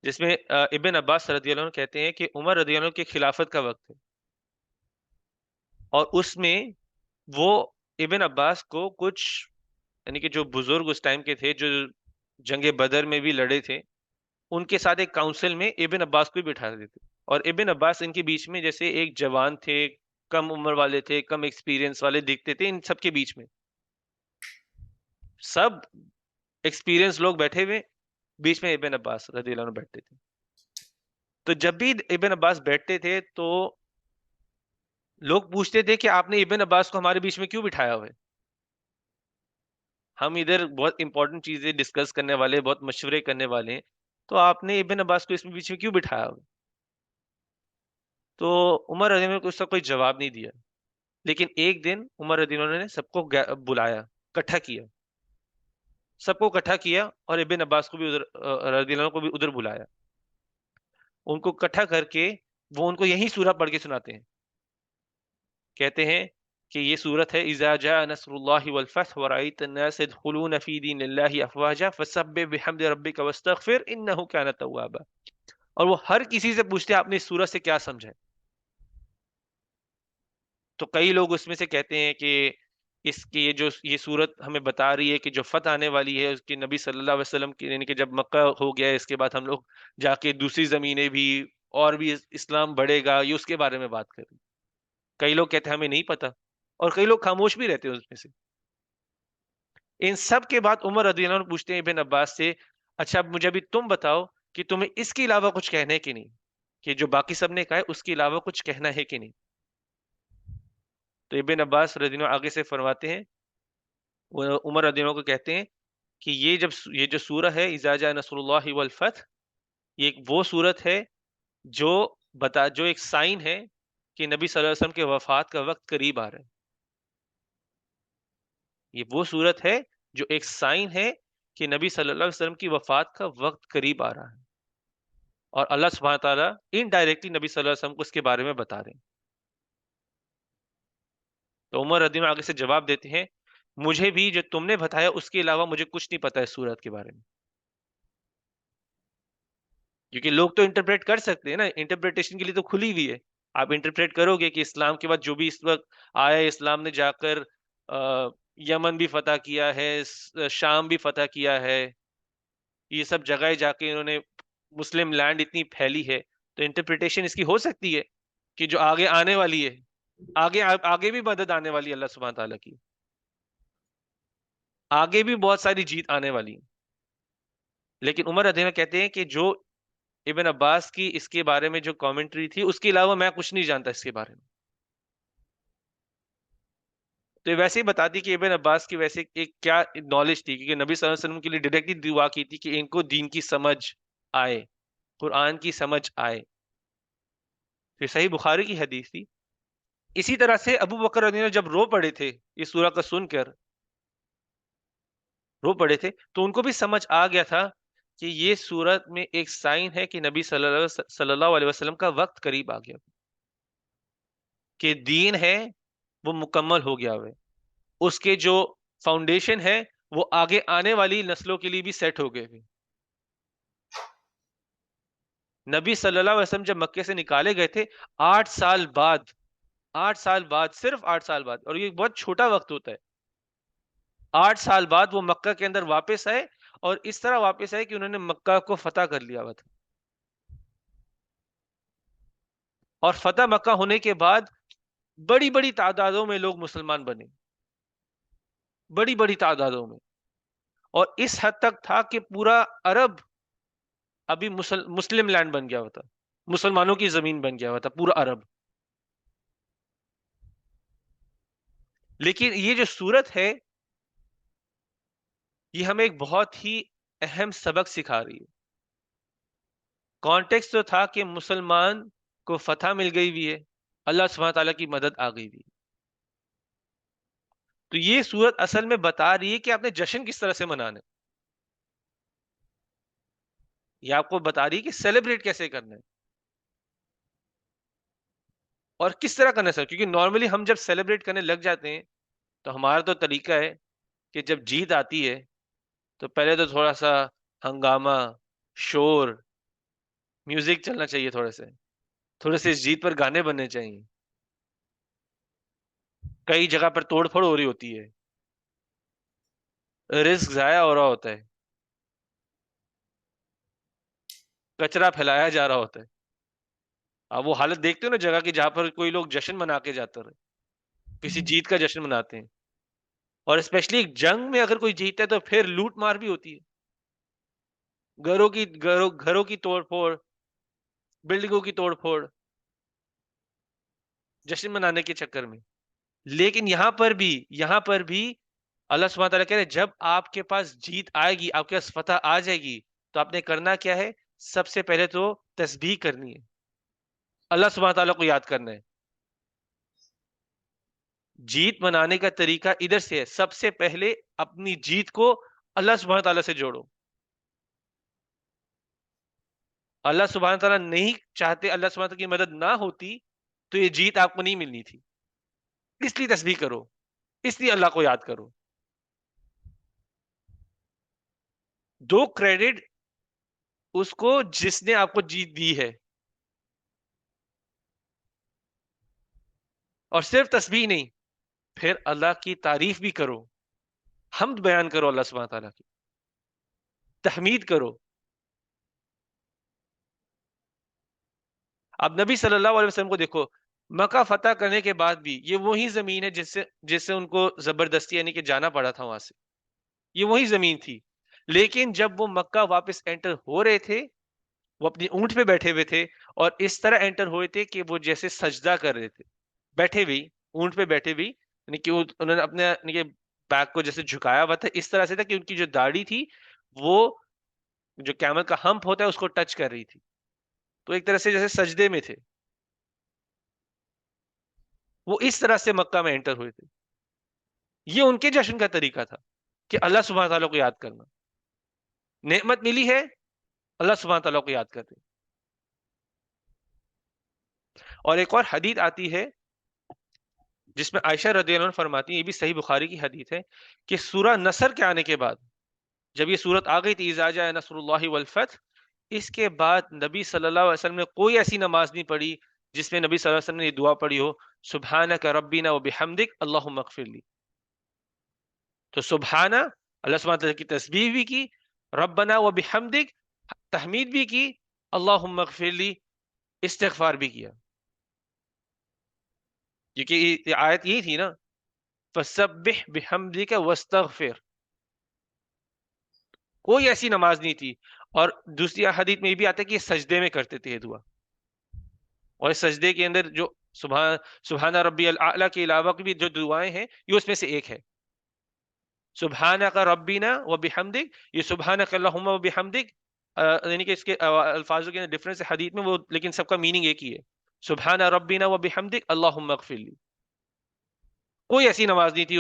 جس میں ابن عباس رضی اللہ عنہ کہتے ہیں کہ عمر رضی اللہ عنہ کی خلافت کا وقت ہے، اور اس میں وہ ابن عباس کو کچھ یعنی کہ جو بزرگ اس ٹائم کے تھے، جو جنگ بدر میں بھی لڑے تھے، ان کے ساتھ ایک کاؤنسل میں ابن عباس کو بھی بٹھا دیتے، اور ابن عباس ان کے بیچ میں جیسے ایک جوان تھے، کم عمر والے تھے، کم ایکسپیرینس والے دکھتے تھے ان سب کے بیچ میں، سب ایکسپیرینس لوگ بیٹھے ہوئے، بیچ میں ابن عباس رضی اللہ عنہ بیٹھتے تھے۔ تو جب بھی ابن عباس بیٹھتے تھے تو لوگ پوچھتے تھے کہ آپ نے ابن عباس کو ہمارے بیچ میں کیوں بٹھایا ہوا ہے؟ ہم ادھر بہت امپورٹنٹ چیزیں ڈسکس کرنے والے، بہت مشورے کرنے والے ہیں، تو آپ نے ابن عباس کو اس بیچ میں کیوں بٹھایا ہوا ہے؟ تو عمر رضی اللہ عنہ کو اس کا کوئی جواب نہیں دیا، لیکن ایک دن عمر رضی اللہ عنہ نے سب کو بلایا، اکٹھا کیا، سب کو اکٹھا کیا، اور ابن عباس کو بھی ادھر رضی اللہ عنہ کو بھی ادھر بلایا، ان کو اکٹھا کر کے وہ ان کو یہی سورہ پڑھ کے سناتے ہیں، کہتے ہیں کہ یہ سورت ہے اذا جاء نصر اللہ والفتح ورأيت الناس يدخلون في دين الله افواجا فسبح بحمد ربك واستغفر انه كان توابا۔ اور وہ ہر کسی سے پوچھتے ہیں آپ نے اس سورت سے کیا سمجھا ہے؟ تو کئی لوگ اس میں سے کہتے ہیں کہ اس کی یہ سورت ہمیں بتا رہی ہے کہ جو فتح آنے والی ہے اس کے نبی صلی اللہ علیہ وسلم کی، یعنی کہ جب مکہ ہو گیا ہے اس کے بعد ہم لوگ جا کے دوسری زمینیں بھی اور بھی اسلام بڑھے گا، یہ اس کے بارے میں بات کریں۔ کئی لوگ کہتے ہیں ہمیں نہیں پتا، اور کئی لوگ خاموش بھی رہتے ہیں اس میں سے۔ ان سب کے بعد عمر رضی اللہ عنہ پوچھتے ہیں ابن عباس سے، اچھا اب مجھے بھی تم بتاؤ کہ تمہیں اس کے علاوہ کچھ کہنا ہے کہ نہیں، کہ جو باقی سب نے کہا ہے اس کے علاوہ کچھ کہنا ہے کہ نہیں؟ تو ابن عباس رضی اللہ عنہ آگے سے فرماتے ہیں، وہ عمر رضی اللہ عنہ کو کہتے ہیں کہ یہ جو سورہ ہے اذا جاء نصر اللہ والفتح، یہ ایک وہ سورت ہے جو جو ایک سائن ہے کہ نبی صلی اللہ علیہ وسلم کے وفات کا وقت قریب آ رہا ہے۔ یہ وہ صورت ہے جو ایک سائن ہے کہ نبی صلی اللہ علیہ وسلم کی وفات کا وقت قریب آ رہا ہے، اور اللہ سبحانہ تعالیٰ انڈائریکٹلی نبی صلی اللہ علیہ وسلم کو اس کے بارے میں بتا رہے ہیں۔ تو عمر رضی اللہ عنہ آگے سے جواب دیتے ہیں، مجھے بھی جو تم نے بتایا اس کے علاوہ مجھے کچھ نہیں پتا اس صورت کے بارے میں، کیونکہ لوگ تو انٹرپریٹ کر سکتے ہیں نا، انٹرپریٹیشن کے لیے تو کھلی ہوئی ہے، آپ انٹرپریٹ کرو گے کہ اسلام کے بعد جو بھی اس وقت آیا ہے، اسلام نے جا کر یمن بھی فتح کیا ہے، شام بھی فتح کیا ہے، یہ سب جگہیں جا کے انہوں نے مسلم لینڈ اتنی پھیلی ہے، تو انٹرپریٹیشن اس کی ہو سکتی ہے کہ جو آگے آنے والی ہے، آگے بھی مدد آنے والی ہے اللہ سبحانہ تعالیٰ کی، آگے بھی بہت ساری جیت آنے والی ہے۔ لیکن عمر رضی اللہ عنہ کہتے ہیں کہ جو ابن عباس کی اس کے بارے میں جو کامنٹری تھی اس کے علاوہ میں کچھ نہیں جانتا اس کے بارے میں۔ تو یہ ویسے ہی بتاتی کہ ابن عباس کی ویسے ایک کیا نالج تھی، کیونکہ نبی صلی اللہ علیہ وسلم کے لیے ڈائریکٹلی دعا کی تھی کہ ان کو دین کی سمجھ آئے، قرآن کی سمجھ آئے۔ پھر صحیح بخاری کی حدیث تھی۔ اسی طرح سے ابو بکر رضی اللہ عنہ جب رو پڑے تھے اس سورہ کا سن کر، رو پڑے تھے تو ان کو بھی سمجھ آ گیا تھا کہ یہ سورت میں ایک سائن ہے کہ نبی صلی اللہ علیہ وسلم کا وقت قریب آ گیا، کہ دین ہے وہ مکمل ہو گیا ہے، اس کے جو فاؤنڈیشن ہے وہ آگے آنے والی نسلوں کے لیے بھی سیٹ ہو گئے ہوئے۔ نبی صلی اللہ علیہ وسلم جب مکے سے نکالے گئے تھے 8 سال بعد، 8 سال بعد، صرف 8 سال بعد، اور یہ بہت چھوٹا وقت ہوتا ہے، 8 سال بعد وہ مکہ کے اندر واپس آئے، اور اس طرح واپس آئے کہ انہوں نے مکہ کو فتح کر لیا ہوا تھا. اور فتح مکہ ہونے کے بعد بڑی بڑی تعدادوں میں لوگ مسلمان بنے، بڑی بڑی تعدادوں میں. اور اس حد تک تھا کہ پورا عرب ابھی مسلم لینڈ بن گیا ہوا تھا، مسلمانوں کی زمین بن گیا ہوا تھا پورا عرب. لیکن یہ جو صورت ہے یہ ہمیں ایک بہت ہی اہم سبق سکھا رہی ہے. کانٹیکس تو تھا کہ مسلمان کو فتح مل گئی ہوئی ہے، اللہ سبحانہ تعالیٰ کی مدد آ گئی ہوئی ہے. تو یہ صورت اصل میں بتا رہی ہے کہ آپ نے جشن کس طرح سے منانا ہے. یہ آپ کو بتا رہی ہے کہ سیلیبریٹ کیسے کرنا ہے اور کس طرح کرنا ہے سر. کیونکہ نارملی ہم جب سیلیبریٹ کرنے لگ جاتے ہیں تو ہمارا تو طریقہ ہے کہ جب جیت آتی ہے تو پہلے تو تھوڑا سا ہنگامہ، شور، میوزک چلنا چاہیے، تھوڑے سے اس جیت پر گانے بننے چاہیے. کئی جگہ پر توڑ پھوڑ ہو رہی ہوتی ہے، رزق ضائع ہو رہا ہوتا ہے، کچرا پھیلایا جا رہا ہوتا ہے. آپ وہ حالت دیکھتے ہو نا جگہ کی جہاں پر کوئی لوگ جشن منا کے جاتے رہے، کسی جیت کا جشن مناتے ہیں. اور اسپیشلی جنگ میں اگر کوئی جیتا ہے تو پھر لوٹ مار بھی ہوتی ہے، گھروں کی توڑ پھوڑ، بلڈنگوں کی توڑ پھوڑ، جشن منانے کے چکر میں. لیکن یہاں پر بھی اللہ سبحانہ تعالیٰ کہہ رہے جب آپ کے پاس جیت آئے گی، آپ کے پاس فتح آ جائے گی، تو آپ نے کرنا کیا ہے؟ سب سے پہلے تو تسبیح کرنی ہے، اللہ سبحانہ تعالیٰ کو یاد کرنا ہے. جیت منانے کا طریقہ ادھر سے ہے، سب سے پہلے اپنی جیت کو اللہ سبحانہ تعالیٰ سے جوڑو. اللہ سبحانہ تعالیٰ نہیں چاہتے، اللہ سبحانہ تعالیٰ کی مدد نہ ہوتی تو یہ جیت آپ کو نہیں ملنی تھی. اس لیے تسبیح کرو، اس لیے اللہ کو یاد کرو. دو کریڈٹ اس کو جس نے آپ کو جیت دی ہے. اور صرف تسبیح نہیں، پھر اللہ کی تعریف بھی کرو، حمد بیان کرو، اللہ سبحانہ تعالیٰ کی تحمید کرو. اب نبی صلی اللہ علیہ وسلم کو دیکھو، مکہ فتح کرنے کے بعد بھی یہ وہی زمین ہے جس سے ان کو زبردستی یعنی کہ جانا پڑا تھا وہاں سے. یہ وہی زمین تھی. لیکن جب وہ مکہ واپس انٹر ہو رہے تھے، وہ اپنی اونٹ پہ بیٹھے ہوئے تھے اور اس طرح انٹر ہوئے تھے کہ وہ جیسے سجدہ کر رہے تھے، بیٹھے ہوئی اونٹ پہ بیٹھے ہوئی، یعنی کہ انہوں نے اپنے یعنی کہ بیک کو جیسے جھکایا ہوا تھا، اس طرح سے تھا کہ ان کی جو داڑھی تھی وہ جو کیمل کا ہمپ ہوتا ہے اس کو ٹچ کر رہی تھی. تو ایک طرح سے جیسے سجدے میں تھے. وہ اس طرح سے مکہ میں انٹر ہوئے تھے. یہ ان کے جشن کا طریقہ تھا کہ اللہ سبحانہ تعالیٰ کو یاد کرنا. نعمت ملی ہے، اللہ سبحانہ تعالیٰ کو یاد کرتے. اور ایک اور حدیث آتی ہے جس میں عائشہ رضی اللہ عنہ فرماتی ہیں، یہ بھی صحیح بخاری کی حدیث ہے، کہ سورہ نصر کے آنے کے بعد، جب یہ سورت آ گئی تھی اذا جاء نصر اللہ والفتح، اس کے بعد نبی صلی اللہ علیہ وسلم نے کوئی ایسی نماز نہیں پڑھی جس میں نبی صلی اللہ علیہ وسلم نے یہ دعا پڑھی ہو، سبحانک ربنا وبحمدک اللہم اغفر لی. تو سبحانہ، اللہ سبحانہ تعالیٰ کی تسبیح بھی کی، ربنا وبحمدک تحمید بھی کی، اللہم اغفر لی استغفار بھی کیا. کیونکہ یہ آیت یہی تھی نا، فسبح بحمدک واستغفر. کوئی ایسی نماز نہیں تھی. اور دوسری حدیث میں یہ بھی آتا ہے کہ یہ سجدے میں کرتے تھے یہ دعا. اور اس سجدے کے اندر جو سبحان ربی الاعلیٰ کے علاوہ کی بھی جو دعائیں ہیں یہ اس میں سے ایک ہے. سبحانک ربنا وبحمدک، یہ سبحانک اللہم وبحمدک، یعنی کہ اس کے الفاظوں کے ڈفرنس حدیث میں وہ، لیکن سب کا میننگ ایک ہی ہے، سبحان ربنا وبحمدک اللہم اغفر لی. کوئی ایسی نماز نہیں تھی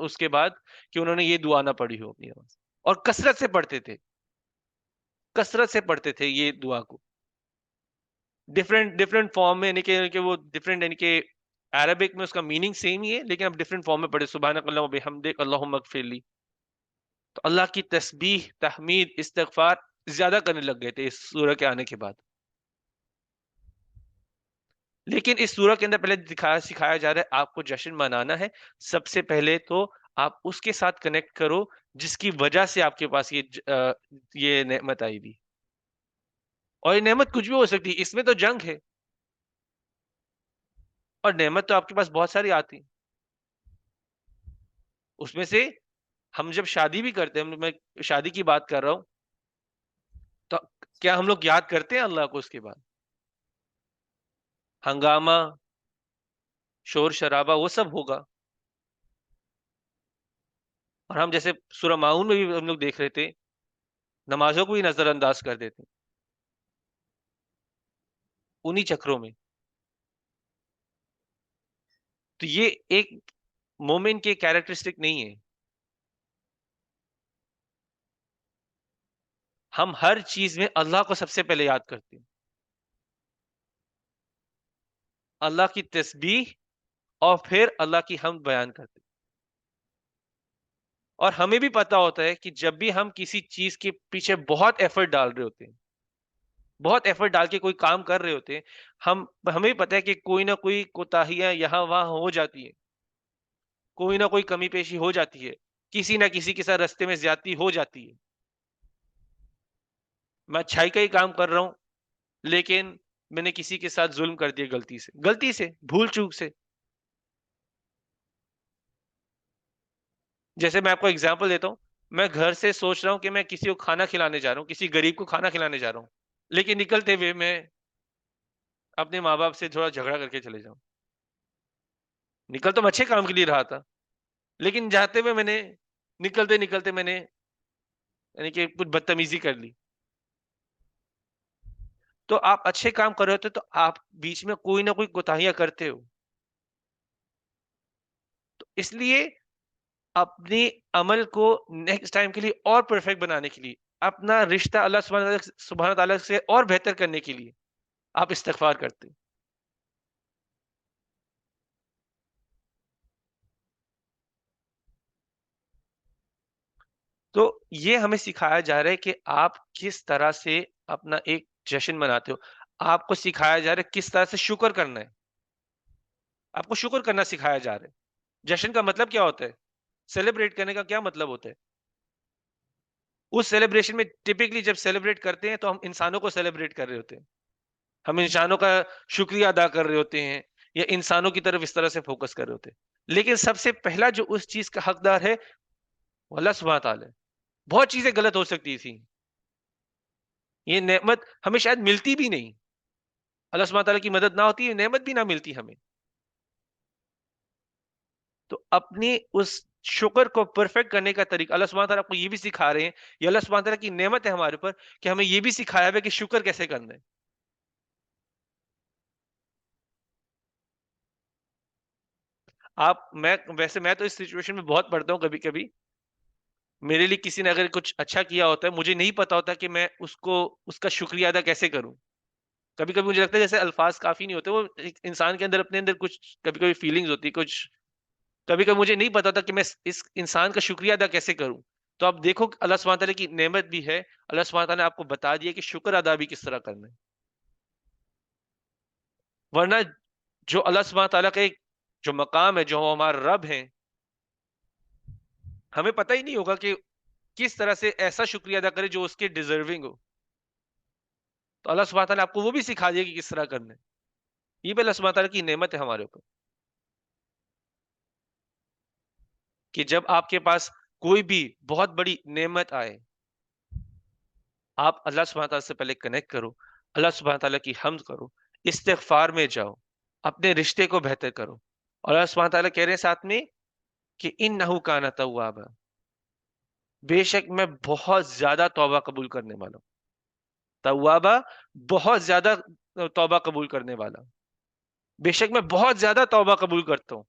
اس کے بعد کہ انہوں نے یہ دعا نہ پڑھی ہو اپنی نماز. اور کثرت سے پڑھتے تھے، کثرت سے پڑھتے تھے یہ دعا کو ڈفرینٹ فارم میں، یعنی کہ وہ ڈفرینٹ، یعنی کہ عربک میں اس کا میننگ سیم ہی ہے لیکن اب ڈفرینٹ فارم میں پڑھے، سبحانک اللہم وبحمدک اللہم اغفر لی. تو اللہ کی تسبیح، تحمید، استغفار زیادہ کرنے لگ گئے تھے اس سورہ کے آنے کے بعد. لیکن اس سورہ کے اندر پہلے سکھایا جا رہا ہے آپ کو جشن منانا ہے، سب سے پہلے تو آپ اس کے ساتھ کنیکٹ کرو جس کی وجہ سے آپ کے پاس یہ نعمت آئی بھی. اور یہ نعمت کچھ بھی ہو سکتی ہے. اس میں تو جنگ ہے، اور نعمت تو آپ کے پاس بہت ساری آتی. اس میں سے ہم جب شادی بھی کرتے ہیں، میں شادی کی بات کر رہا ہوں، تو کیا ہم لوگ یاد کرتے ہیں اللہ کو؟ اس کے بعد ہنگامہ، شور شرابہ، وہ سب ہوگا. اور ہم جیسے سورہ ماؤن میں بھی ہم لوگ دیکھ رہے تھے، نمازوں کو بھی نظر انداز کر دیتے انہی چکروں میں. تو یہ ایک مومن کے کیریکٹرسٹک نہیں ہے. ہم ہر چیز میں اللہ کو سب سے پہلے یاد کرتے ہیں، اللہ کی تسبیح، اور پھر اللہ کی حمد بیان کرتے ہیں. اور ہمیں بھی پتا ہوتا ہے کہ جب بھی ہم کسی چیز کے پیچھے بہت ایفرٹ ڈال رہے ہوتے ہیں، بہت ایفرٹ ڈال کے کوئی کام کر رہے ہوتے ہیں، ہمیں بھی پتا ہے کہ کوئی نہ کوئی کوتاہیاں یہاں وہاں ہو جاتی ہیں، کوئی نہ کوئی کمی پیشی ہو جاتی ہے، کسی نہ کسی کے ساتھ رستے میں زیادتی ہو جاتی ہے. میں اچھائی کا ہی کام کر رہا ہوں، لیکن میں نے کسی کے ساتھ ظلم کر دیا، غلطی سے، بھول چوک سے. جیسے میں آپ کو اگزامپل دیتا ہوں، میں گھر سے سوچ رہا ہوں کہ میں کسی کو کھانا کھلانے جا رہا ہوں، کسی غریب کو کھانا کھلانے جا رہا ہوں، لیکن نکلتے ہوئے میں اپنے ماں باپ سے تھوڑا جھگڑا کر کے چلے جاؤں. نکل تو میں اچھے کام کے لیے رہا تھا، لیکن جاتے ہوئے میں نے، نکلتے نکلتے میں نے، یعنی کہ کچھ بدتمیزی کر لی. تو آپ اچھے کام کر رہے ہوتے تو آپ بیچ میں کوئی نہ کوئی کوتاہیاں کرتے ہو. تو اس لیے اپنی عمل کو نیکسٹ ٹائم کے لیے اور پرفیکٹ بنانے کے لیے، اپنا رشتہ اللہ سبحانہ تعالیٰ سے اور بہتر کرنے کے لیے آپ استغفار کرتے. تو یہ ہمیں سکھایا جا رہا ہے کہ آپ کس طرح سے اپنا ایک جشن مناتے ہو. آپ کو سکھایا جا رہا ہے کس طرح سے شکر کرنا ہے. آپ کو شکر کرنا سکھایا جا رہا ہے. جشن کا مطلب کیا ہوتا ہے؟ سیلیبریٹ کرنے کا کیا مطلب ہوتا ہے؟ اس سیلیبریشن میں ٹپکلی جب سیلیبریٹ کرتے ہیں تو ہم انسانوں کو سیلیبریٹ کر رہے ہوتے ہیں، ہم انسانوں کا شکریہ ادا کر رہے ہوتے ہیں، یا انسانوں کی طرف اس طرح سے فوکس کر رہے ہوتے ہیں. لیکن سب سے پہلا جو اس چیز کا حقدار ہے وہ اللہ سبحانہ تعالیٰ ہے. بہت چیزیں غلط ہو سکتی تھی، یہ نعمت ہمیں شاید ملتی بھی نہیں، اللہ سبحانہ تعالیٰ کی مدد نہ ہوتی، یہ نعمت بھی نہ ملتی ہمیں. تو اپنی اس شکر کو پرفیکٹ کرنے کا طریقہ اللہ سبحانہ تعالیٰ کو یہ بھی سکھا رہے ہیں. یہ اللہ سبحانہ تعالیٰ کی نعمت ہے ہمارے اوپر کہ ہمیں یہ بھی سکھایا ہے کہ شکر کیسے کرنا ہے. میں تو اس سچویشن میں بہت پڑھتا ہوں. کبھی کبھی میرے لیے کسی نے اگر کچھ اچھا کیا ہوتا ہے، مجھے نہیں پتا ہوتا کہ میں اس کا شکریہ ادا کیسے کروں. کبھی کبھی مجھے لگتا ہے جیسے الفاظ کافی نہیں ہوتے، وہ ایک انسان کے اندر اپنے اندر کچھ کبھی کبھی فیلنگز ہوتی، کچھ کبھی کبھی مجھے نہیں پتا ہوتا کہ میں اس انسان کا شکریہ ادا کیسے کروں. تو آپ دیکھو کہ اللہ سبحانہ تعالیٰ کی نعمت بھی ہے، اللہ سبحانہ تعالیٰ نے آپ کو بتا دیا کہ شکر ادا بھی کس طرح کرنا ہے. ورنہ جو اللہ سبحانہ تعالیٰ کا ایک جو مقام ہے، جو ہمارا رب ہے، ہمیں پتہ ہی نہیں ہوگا کہ کس طرح سے ایسا شکریہ ادا کرے جو اس کے ڈیزرونگ ہو. تو اللہ سبحانہ تعالیٰ آپ کو وہ بھی سکھا دیا کہ کس طرح کرنا ہے. یہ بھی اللہ سبحانہ تعالیٰ کی نعمت ہے ہمارے اوپر، کہ جب آپ کے پاس کوئی بھی بہت بڑی نعمت آئے، آپ اللہ سبحانہ تعالیٰ سے پہلے کنیکٹ کرو، اللہ سبحانہ تعالیٰ کی حمد کرو، استغفار میں جاؤ، اپنے رشتے کو بہتر کرو. اور اللہ سبحانہ تعالیٰ کہہ رہے ہیں ساتھ میں کہ انہ کان توابا، بے شک میں بہت زیادہ توبہ قبول کرنے والا ہوں. توابا، بہت زیادہ توبہ قبول کرنے والا ہوں. بے شک میں بہت زیادہ توبہ قبول کرتا ہوں.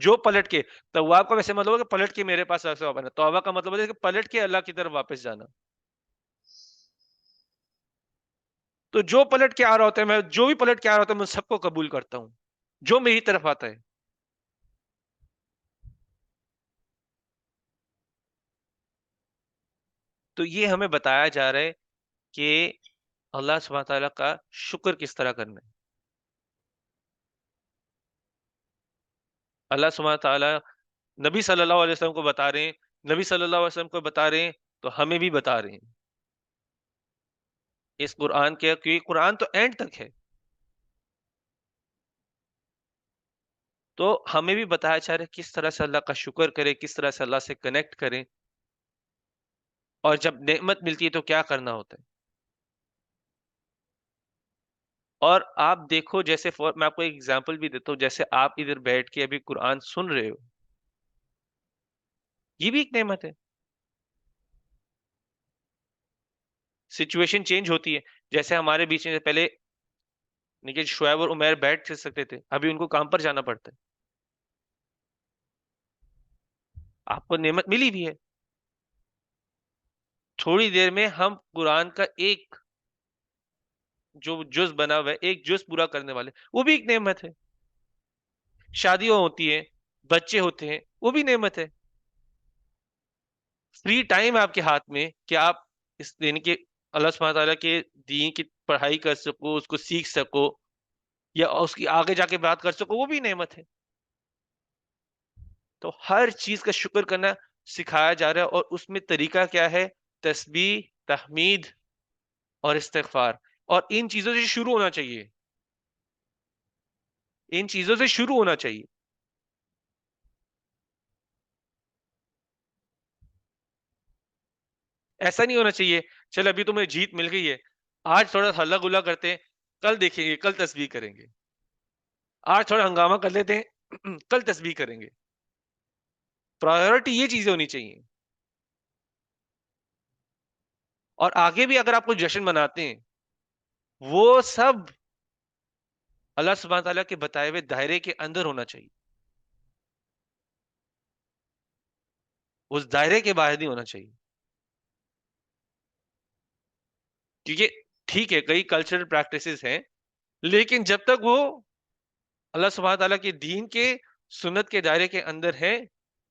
جو پلٹ کے، تواب کا ویسے مطلب ہے کہ پلٹ کے میرے پاس ایسا واپس، توبہ کا مطلب ہے کہ پلٹ کے اللہ کی طرف واپس جانا. تو جو پلٹ کے آ رہا ہوتا ہے، میں جو بھی پلٹ کے آ رہا ہوتا ہے میں سب کو قبول کرتا ہوں جو میری طرف آتا ہے. تو یہ ہمیں بتایا جا رہا ہے کہ اللہ سبحانہ تعالیٰ کا شکر کس طرح کرنا ہے. اللہ سبحانہ تعالیٰ نبی صلی اللہ علیہ وسلم کو بتا رہے ہیں، نبی صلی اللہ علیہ وسلم کو بتا رہے ہیں تو ہمیں بھی بتا رہے ہیں اس قرآن کے، کیونکہ قرآن تو اینڈ تک ہے، تو ہمیں بھی بتایا جا رہا ہے کس طرح سے اللہ کا شکر کرے، کس طرح سے اللہ سے کنیکٹ کریں، اور جب نعمت ملتی ہے تو کیا کرنا ہوتا ہے۔ اور آپ دیکھو، جیسے میں آپ کو ایک ایگزامپل بھی دیتا ہوں، جیسے آپ ادھر بیٹھ کے ابھی قرآن سن رہے ہو، یہ بھی ایک نعمت ہے۔ سچویشن چینج ہوتی ہے، جیسے ہمارے بیچ میں پہلے لیکن شعیب اور عمیر بیٹھ سکتے تھے، ابھی ان کو کام پر جانا پڑتا ہے، آپ کو نعمت ملی بھی ہے، تھوڑی دیر میں ہم قرآن کا ایک جو جز بنا ہوا ہے، ایک جز پورا کرنے والے، وہ بھی ایک نعمت ہے۔ شادیاں ہوتی ہیں، بچے ہوتے ہیں، وہ بھی نعمت ہے۔ فری ٹائم آپ کے ہاتھ میں کہ آپ اس یعنی کہ اللہ سبحانہ تعالیٰ کے دین کی پڑھائی کر سکو، اس کو سیکھ سکو، یا اس کی آگے جا کے بات کر سکو، وہ بھی نعمت ہے۔ تو ہر چیز کا شکر کرنا سکھایا جا رہا ہے، اور اس میں طریقہ کیا ہے؟ تسبیح، تحمید اور استغفار، اور ان چیزوں سے شروع ہونا چاہیے، ان چیزوں سے شروع ہونا چاہیے۔ ایسا نہیں ہونا چاہیے چل ابھی تمہیں جیت مل گئی ہے، آج تھوڑا ہلہ گلا کرتے ہیں، کل دیکھیں گے، کل تسبیح کریں گے، آج تھوڑا ہنگامہ کر لیتے ہیں کل تسبیح کریں گے۔ پرائیورٹی یہ چیزیں ہونی چاہیے۔ اور آگے بھی اگر آپ کو جشن مناتے ہیں، وہ سب اللہ سبحانہ تعالیٰ کے بتائے ہوئے دائرے کے اندر ہونا چاہیے، اس دائرے کے باہر نہیں ہونا چاہیے۔ کیونکہ ٹھیک ہے، کئی کلچرل پریکٹسز ہیں، لیکن جب تک وہ اللہ سبحانہ تعالیٰ کے دین کے، سنت کے دائرے کے اندر ہے،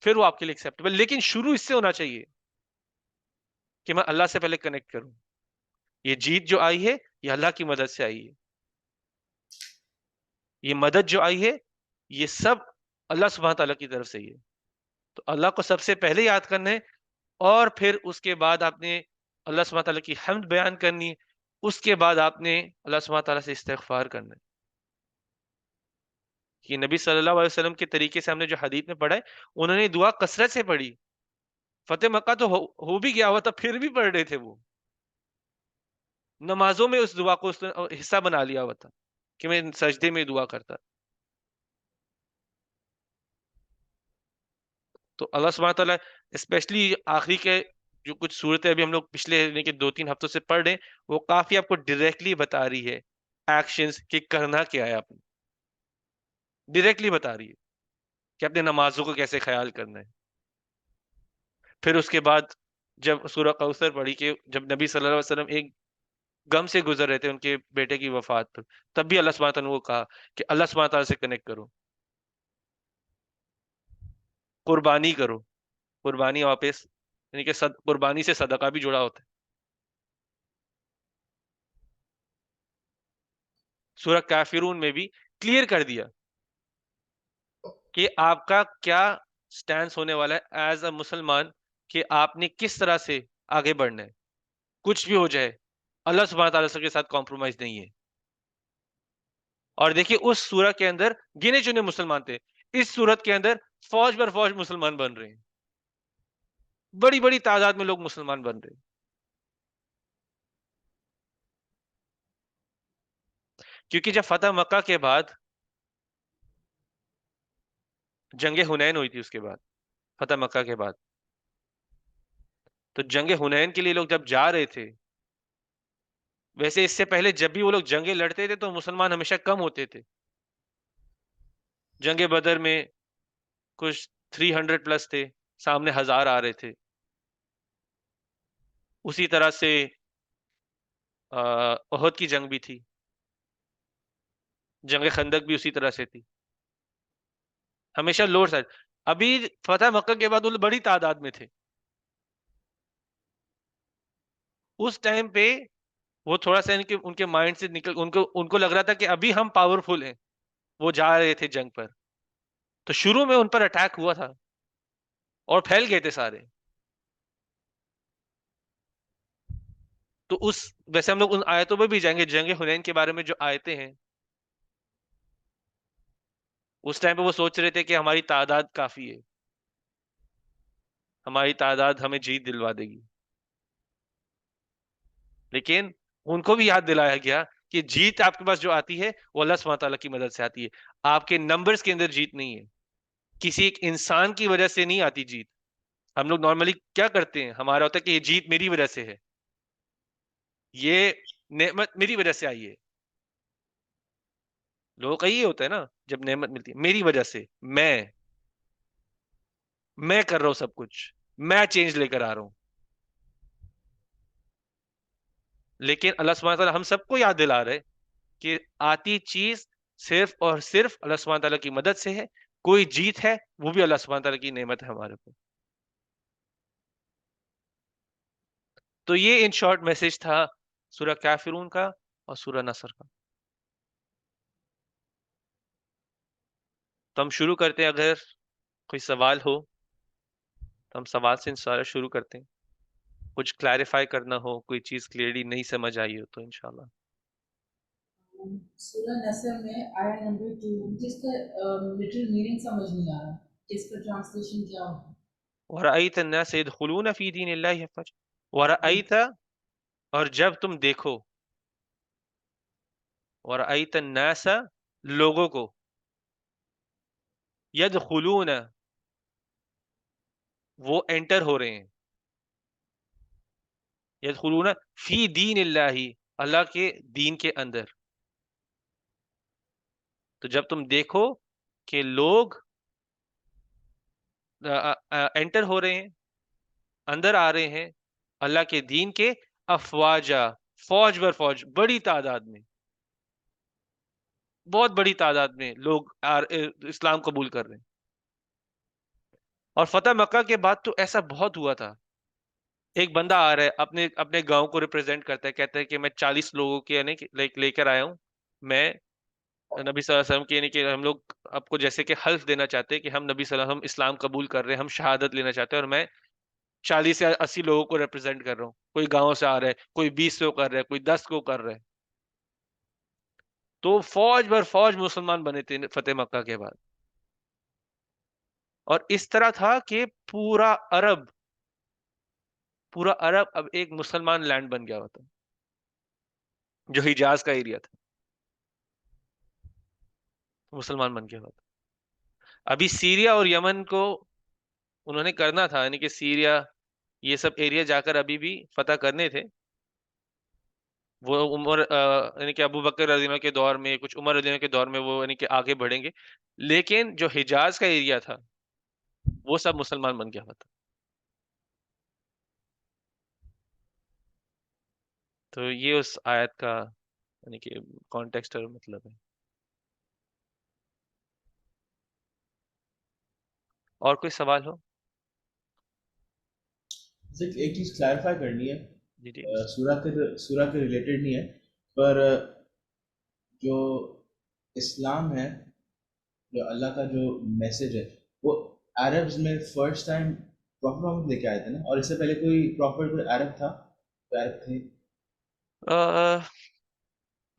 پھر وہ آپ کے لیے ایکسیپٹیبل، لیکن شروع اس سے ہونا چاہیے کہ میں اللہ سے پہلے کنیکٹ کروں۔ یہ جیت جو آئی ہے، یہ اللہ کی مدد سے آئی ہے، یہ مدد جو آئی ہے، یہ سب اللہ سبحانہ تعالیٰ کی طرف سے ہی ہے۔ تو اللہ کو سب سے پہلے یاد کرنا ہے، اور پھر اس کے بعد آپ نے اللہ سبحانہ تعالیٰ کی حمد بیان کرنی ہے، اس کے بعد آپ نے اللہ سبحانہ تعالیٰ سے استغفار کرنا ہے۔ یہ نبی صلی اللہ علیہ وسلم کے طریقے سے ہم نے جو حدیث میں پڑھا ہے، انہوں نے دعا کثرت سے پڑھی، فتح مکہ تو ہو بھی گیا ہوا تھا، پھر بھی پڑھ رہے تھے وہ، نمازوں میں اس دعا کو اس نے حصہ بنا لیا ہوا تھا کہ میں سجدے میں دعا کرتا۔ تو اللہ سبحانہ تعالیٰ اسپیشلی آخری کے جو کچھ صورتیں ابھی ہم لوگ پچھلے یعنی کہ 2-3 ہفتوں سے پڑھ رہے ہیں، وہ کافی آپ کو ڈائریکٹلی بتا رہی ہے ایکشنز کہ کرنا کیا ہے، آپ نے ڈائریکٹلی بتا رہی ہے کہ اپنے نمازوں کو کیسے خیال کرنا ہے۔ پھر اس کے بعد جب سورہ کوثر پڑھی کہ جب نبی صلی اللہ علیہ وسلم ایک غم سے گزر رہے تھے ان کے بیٹے کی وفات پر، تب بھی اللہ سبحانہ تعالیٰ نے وہ کہا کہ اللہ سبحانہ تعالیٰ سے کنیکٹ کرو، قربانی کرو، قربانی واپس یعنی کہ قربانی سے صدقہ بھی جڑا ہوتا ہے۔ سورہ کافرون میں بھی کلیئر کر دیا کہ آپ کا کیا سٹینس ہونے والا ہے ایز اے مسلمان، کہ آپ نے کس طرح سے آگے بڑھنا ہے، کچھ بھی ہو جائے اللہ سبحانہ تعالیٰ کے ساتھ کمپرومائز نہیں ہے۔ اور دیکھیے اس سورہ کے اندر گنے چنے مسلمان تھے، اس سورت کے اندر فوج بر فوج مسلمان بن رہے ہیں، بڑی بڑی تعداد میں لوگ مسلمان بن رہے ہیں، کیونکہ جب فتح مکہ کے بعد جنگ حنین ہوئی تھی، اس کے بعد فتح مکہ کے بعد، تو جنگ حنین کے لیے لوگ جب جا رہے تھے، ویسے اس سے پہلے جب بھی وہ لوگ جنگیں لڑتے تھے تو مسلمان ہمیشہ کم ہوتے تھے۔ جنگ بدر میں کچھ 300 پلس تھے، سامنے 1000 آ رہے تھے۔ اسی طرح سے احد کی جنگ بھی تھی، جنگ خندق بھی اسی طرح سے تھی، ہمیشہ لوور سائڈ۔ ابھی فتح مکہ کے بعد وہ بڑی تعداد میں تھے، اس ٹائم پہ وہ تھوڑا سا ان کے مائنڈ سے نکل، ان کو لگ رہا تھا کہ ابھی ہم پاورفل ہیں، وہ جا رہے تھے جنگ پر، تو شروع میں ان پر اٹیک ہوا تھا اور پھیل گئے تھے سارے. تو ویسے ہم لوگ ان آیتوں پہ بھی جائیں گے. جنگ حنین کے بارے میں جو آیتیں ہیں، اس ٹائم پہ وہ سوچ رہے تھے کہ ہماری تعداد کافی ہے، ہماری تعداد ہمیں جیت دلوا دے گی. لیکن ان کو بھی یاد دلایا گیا کہ جیت آپ کے پاس جو آتی ہے وہ اللہ سبحانہ تعالیٰ کی مدد سے آتی ہے. آپ کے نمبرز کے اندر جیت نہیں ہے، کسی ایک انسان کی وجہ سے نہیں آتی جیت. ہم لوگ نارملی کیا کرتے ہیں، ہمارا ہوتا ہے کہ یہ جیت میری وجہ سے ہے، یہ نعمت میری وجہ سے آئی ہے. لوگوں کا یہ ہوتا ہے نا، جب نعمت ملتی ہے میری وجہ سے، میں کر رہا ہوں سب کچھ، میں چینج لے کر آ رہا ہوں. لیکن اللہ سبحانہ تعالیٰ ہم سب کو یاد دلا رہے کہ آتی چیز صرف اور صرف اللہ سبحانہ تعالیٰ کی مدد سے ہے. کوئی جیت ہے وہ بھی اللہ سبحانہ تعالیٰ کی نعمت ہے ہمارے کو. تو یہ ان شارٹ میسج تھا سورہ کافرون کا اور سورہ نصر کا. تو ہم شروع کرتے ہیں. اگر کوئی سوال ہو تو ہم سوال سے انشاءاللہ شروع کرتے ہیں. کچھ کلیریفائی کرنا ہو، کوئی چیز کلیئرلی نہیں سمجھ آئی ہو تو انشاءاللہ. سورہ نصر میں آیا نمبر 2 جس کا لٹرل میننگ سمجھ نہیں آ رہا کہ اس کا ٹرانسلیشن کیا ہوگا. وَرَأَيْتَ النَّاسَ يَدْخُلُونَ فِي دِينِ اللَّهِ أَفْوَاجًا. وَرَأَيْتَ، اور جب تم دیکھو، وَرَأَيْتَ النَّاسَ لوگوں کو، يَدْخُلُونَ وہ انٹر ہو رہے ہیں، يَدْخُلُونَ فِي دِينِ اللَّهِ اللہ کے دین کے اندر. تو جب تم دیکھو کہ لوگ انٹر ہو رہے ہیں، اندر آ رہے ہیں اللہ کے دین کے، افواجا، فوج بر فوج، بڑی تعداد میں، بہت بڑی تعداد میں لوگ اسلام قبول کر رہے ہیں. اور فتح مکہ کے بعد تو ایسا بہت ہوا تھا. ایک بندہ آ رہا ہے اپنے اپنے گاؤں کو ریپرزینٹ کرتا ہے، کہتا ہے کہ میں 40 لوگوں کے یعنی لے کر آیا ہوں. میں نبی صلی اللہ علیہ وسلم کی، یعنی کہ ہم لوگ آپ کو جیسے کہ حلف دینا چاہتے ہیں کہ ہم نبی صلی اللہ علیہ وسلم اسلام قبول کر رہے ہیں، ہم شہادت لینا چاہتے ہیں، اور میں 40 یا 80 لوگوں کو ریپرزینٹ کر رہا ہوں. کوئی گاؤں سے آ رہا ہے، کوئی 20 کو کر رہا ہے، کوئی 10 کو کر رہا ہے. تو فوج بر فوج مسلمان بنے تھے فتح مکہ کے بعد. اور اس طرح تھا کہ پورا عرب اب ایک مسلمان لینڈ بن گیا ہوتا، جو حجاز کا ایریا تھا مسلمان بن گیا ہوتا. ابھی سیریا اور یمن کو انہوں نے کرنا تھا، یعنی کہ سیریا یہ سب ایریا جا کر ابھی بھی فتح کرنے تھے. وہ عمر یعنی کہ ابو بکر رضی اللہ عنہ کے دور میں، کچھ عمر رضی اللہ عنہ کے دور میں وہ یعنی کہ آگے بڑھیں گے. لیکن جو حجاز کا ایریا تھا وہ سب مسلمان بن گیا ہوتا. تو یہ اس آیت کا یعنی کہ کانٹیکسٹ اور مطلب ہے. اور کوئی سوال ہو؟ ایک چیز کلیریفائی کرنی ہے، جی جی. سورہ کے ریلیٹڈ نہیں ہے، پر جو اسلام ہے، جو اللہ کا جو میسج ہے، وہ عربز میں فرسٹ ٹائم پراپر محمد لے کے آئے تھے نا، اور اس سے پہلے کوئی پراپر کوئی عرب تھا، کوئی عرب تھے؟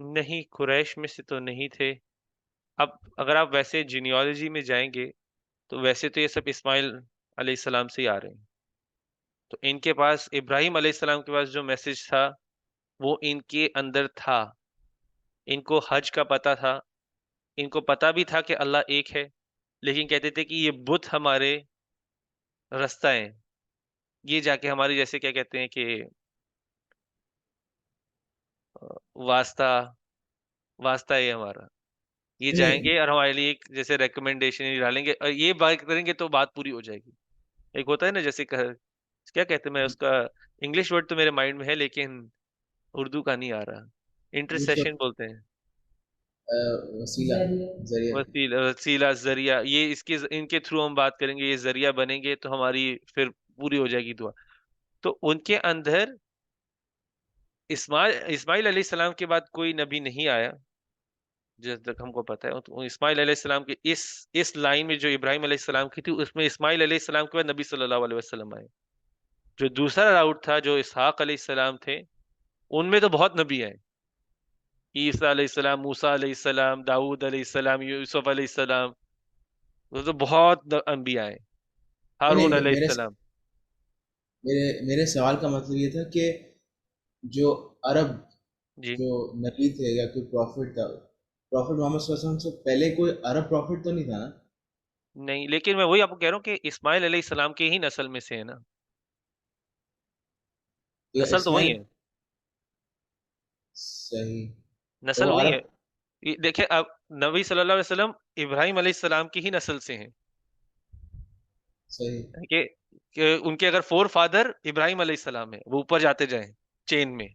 نہیں، قریش میں سے تو نہیں تھے. اب اگر آپ ویسے جینیالوجی میں جائیں گے تو ویسے تو یہ سب اسماعیل علیہ السلام سے ہی آ رہے ہیں. تو ان کے پاس ابراہیم علیہ السلام کے پاس جو میسج تھا وہ ان کے اندر تھا. ان کو حج کا پتہ تھا، ان کو پتہ بھی تھا کہ اللہ ایک ہے، لیکن کہتے تھے کہ یہ بت ہمارے رستہ ہیں، یہ جا کے ہماری جیسے کیا کہتے ہیں کہ واسطہ واسطہ ہے ہمارا، یہ جائیں نہیں گے اور ہمارے لیے ایک جیسے ریکمنڈیشن ڈالیں گے، اور یہ بات کریں گے تو بات پوری ہو جائے گی. ایک ہوتا ہے نا جیسے کیا کہتے ہیں، میں اس کا انگلش ورڈ تو میرے مائنڈ میں ہے لیکن اردو کا نہیں آ رہا. اس انٹرسیشن وقت بولتے ہیں، وسیلہ، ذریعہ. وسیلہ ذریعہ. یہ ان کے تھرو ہم بات کریں گے، یہ ذریعہ بنیں گے تو ہماری پھر پوری ہو جائے گی دعا. تو ان کے اندر اسماعیل علیہ السلام کے بعد کوئی نبی نہیں آیا جس تک ہم کو پتہ ہے تو اسماعیل علیہ السلام کی اس لائن میں جو ابراہیم علیہ السلام کی تھی، اس میں اسماعیل علیہ السلام کے بعد نبی صلی اللہ علیہ وسلم آئے. جو دوسرا راؤٹ تھا جو اسحاق علیہ السلام تھے، ان میں تو بہت نبی ہیں. عیسیٰ علیہ السلام، موسیٰ علیہ السلام، داؤد علیہ السلام، یوسف علیہ السلام، وہ تو بہت انبیاء ہیں. نہیں ہارون نہیں، علیہ میرے السلام. میرے سوال کا مطلب یہ تھا کہ جو عرب جی جو نبی تھے یا کوئی پروفٹ تھا، پروفٹ محمد صلی اللہ علیہ وسلم سے پہلے کوئی عرب پروفٹ تو نہیں تھا نا؟ نہیں، لیکن میں وہی آپ کو کہہ رہا ہوں کہ اسماعیل علیہ السلام کے ہی نسل میں سے ہے نا. یا نسل تو وہی اسماعیل؟ ہے. صحیح. تو نسل وہ وہی عرب. ہے. دیکھیں اب نبی صلی اللہ علیہ وسلم ابراہیم علیہ السلام کی ہی نسل سے ہیں. صحیح. کہ ان کے اگر فور فادر ابراہیم علیہ السلام ہے، وہ اوپر جاتے جائیں چین میں،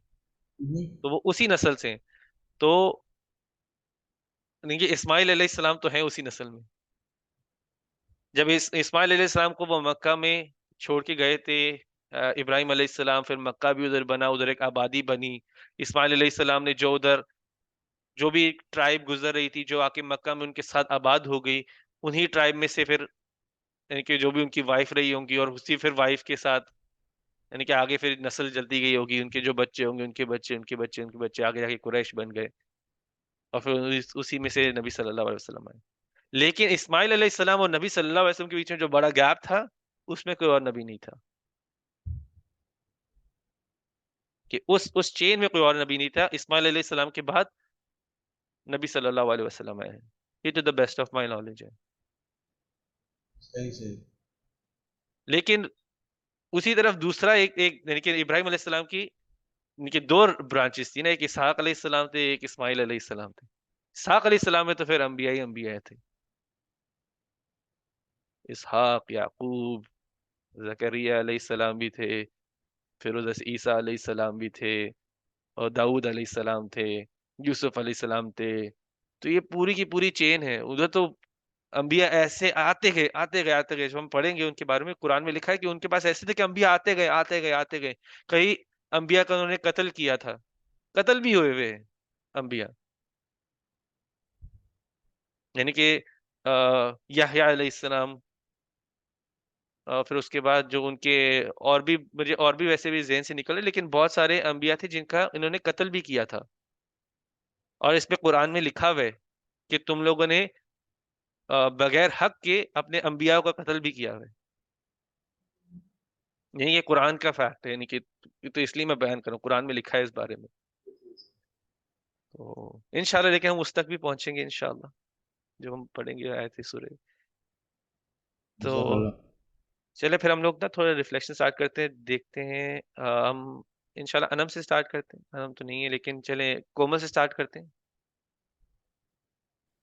تو وہ اسی نسل سے ہیں. تو نہیں، کہ اسماعیل علیہ السلام تو ہیں اسی نسل میں. جب اسماعیل علیہ السلام کو وہ مکہ میں چھوڑ کے گئے تھے، ابراہیم علیہ السلام، پھر مکہ بھی ادھر بنا، ادھر ایک آبادی بنی. اسماعیل علیہ السلام نے جو ادھر جو بھی ٹرائب گزر رہی تھی، جو آ کے مکہ میں ان کے ساتھ آباد ہو گئی، انہی ٹرائب میں سے پھر یعنی کہ جو بھی ان کی وائف رہی ہوں گی، اور اسی پھر وائف کے ساتھ یعنی کہ آگے پھر نسل جلتی گئی ہوگی، ان کے جو بچے ہوں گے، ان کے بچے، ان کے بچے، ان کے بچے، آگے جا کے قریش بن گئے، اور پھر اسی میں سے نبی صلی اللہ علیہ وسلم آئے. لیکن اسماعیل علیہ السلام اور نبی صلی اللہ علیہ وسلم کے بیچ میں جو بڑا گیپ تھا، اس میں کوئی اور نبی نہیں تھا. کہ اس چین میں کوئی اور نبی نہیں تھا. اسماعیل علیہ السلام کے بعد نبی صلی اللہ علیہ وسلم آئے ہیں. یہ تو the best of my knowledge ہے. صحیح صحیح. لیکن اسی طرف دوسرا ایک یعنی کہ ابراہیم علیہ السلام کی یعنی کہ دو برانچز تھی نا، ایک اسحاق علیہ السلام تھے، ایک اسماعیل علیہ السلام تھے. اسحاق علیہ السلام میں تو پھر انبیاء ہی انبیاء تھے. اسحاق، یعقوب، زکریا علیہ السلام بھی تھے، پھر ادھر سے عیسیٰ علیہ السلام بھی تھے، اور داؤد علیہ السلام تھے، یوسف علیہ السلام تھے. تو یہ پوری کی پوری چین ہے. ادھر تو انبیاء ایسے آتے گئے آتے گئے آتے گئے. جو ہم پڑھیں گے ان کے بارے میں، قرآن میں لکھا ہے کہ ان کے پاس ایسے تھے کہ انبیاء آتے گئے آتے گئے آتے گئے. کئی انبیاء کا انہوں نے قتل کیا تھا، قتل بھی ہوئے ہوئے ہیں انبیاء. یعنی کہ یحییٰ علیہ السلام، پھر اس کے بعد جو ان کے اور بھی مجھے اور بھی ویسے بھی ذہن سے نکلے، لیکن بہت سارے انبیاء تھے جن کا انہوں نے قتل بھی کیا تھا. اور اس پہ قرآن میں لکھا ہوا ہے کہ تم لوگوں نے بغیر حق کے اپنے انبیاء کا قتل بھی کیا ہے. یہ قرآن کا فیکٹ ہے. یعنی کہ تو اس لیے میں بیان کروں، قرآن میں لکھا ہے اس بارے میں. تو انشاءاللہ لیکن ہم اس تک بھی پہنچیں گے انشاءاللہ جب ہم پڑھیں گے آیت سورہ. تو جزاک اللہ. چلے پھر ہم لوگ نا تھوڑا ریفلیکشن سٹارٹ کرتے ہیں، دیکھتے ہیں. ہم انشاءاللہ انم سے سٹارٹ کرتے ہیں. انم تو نہیں ہے لیکن چلیں کومل سے سٹارٹ کرتے ہیں.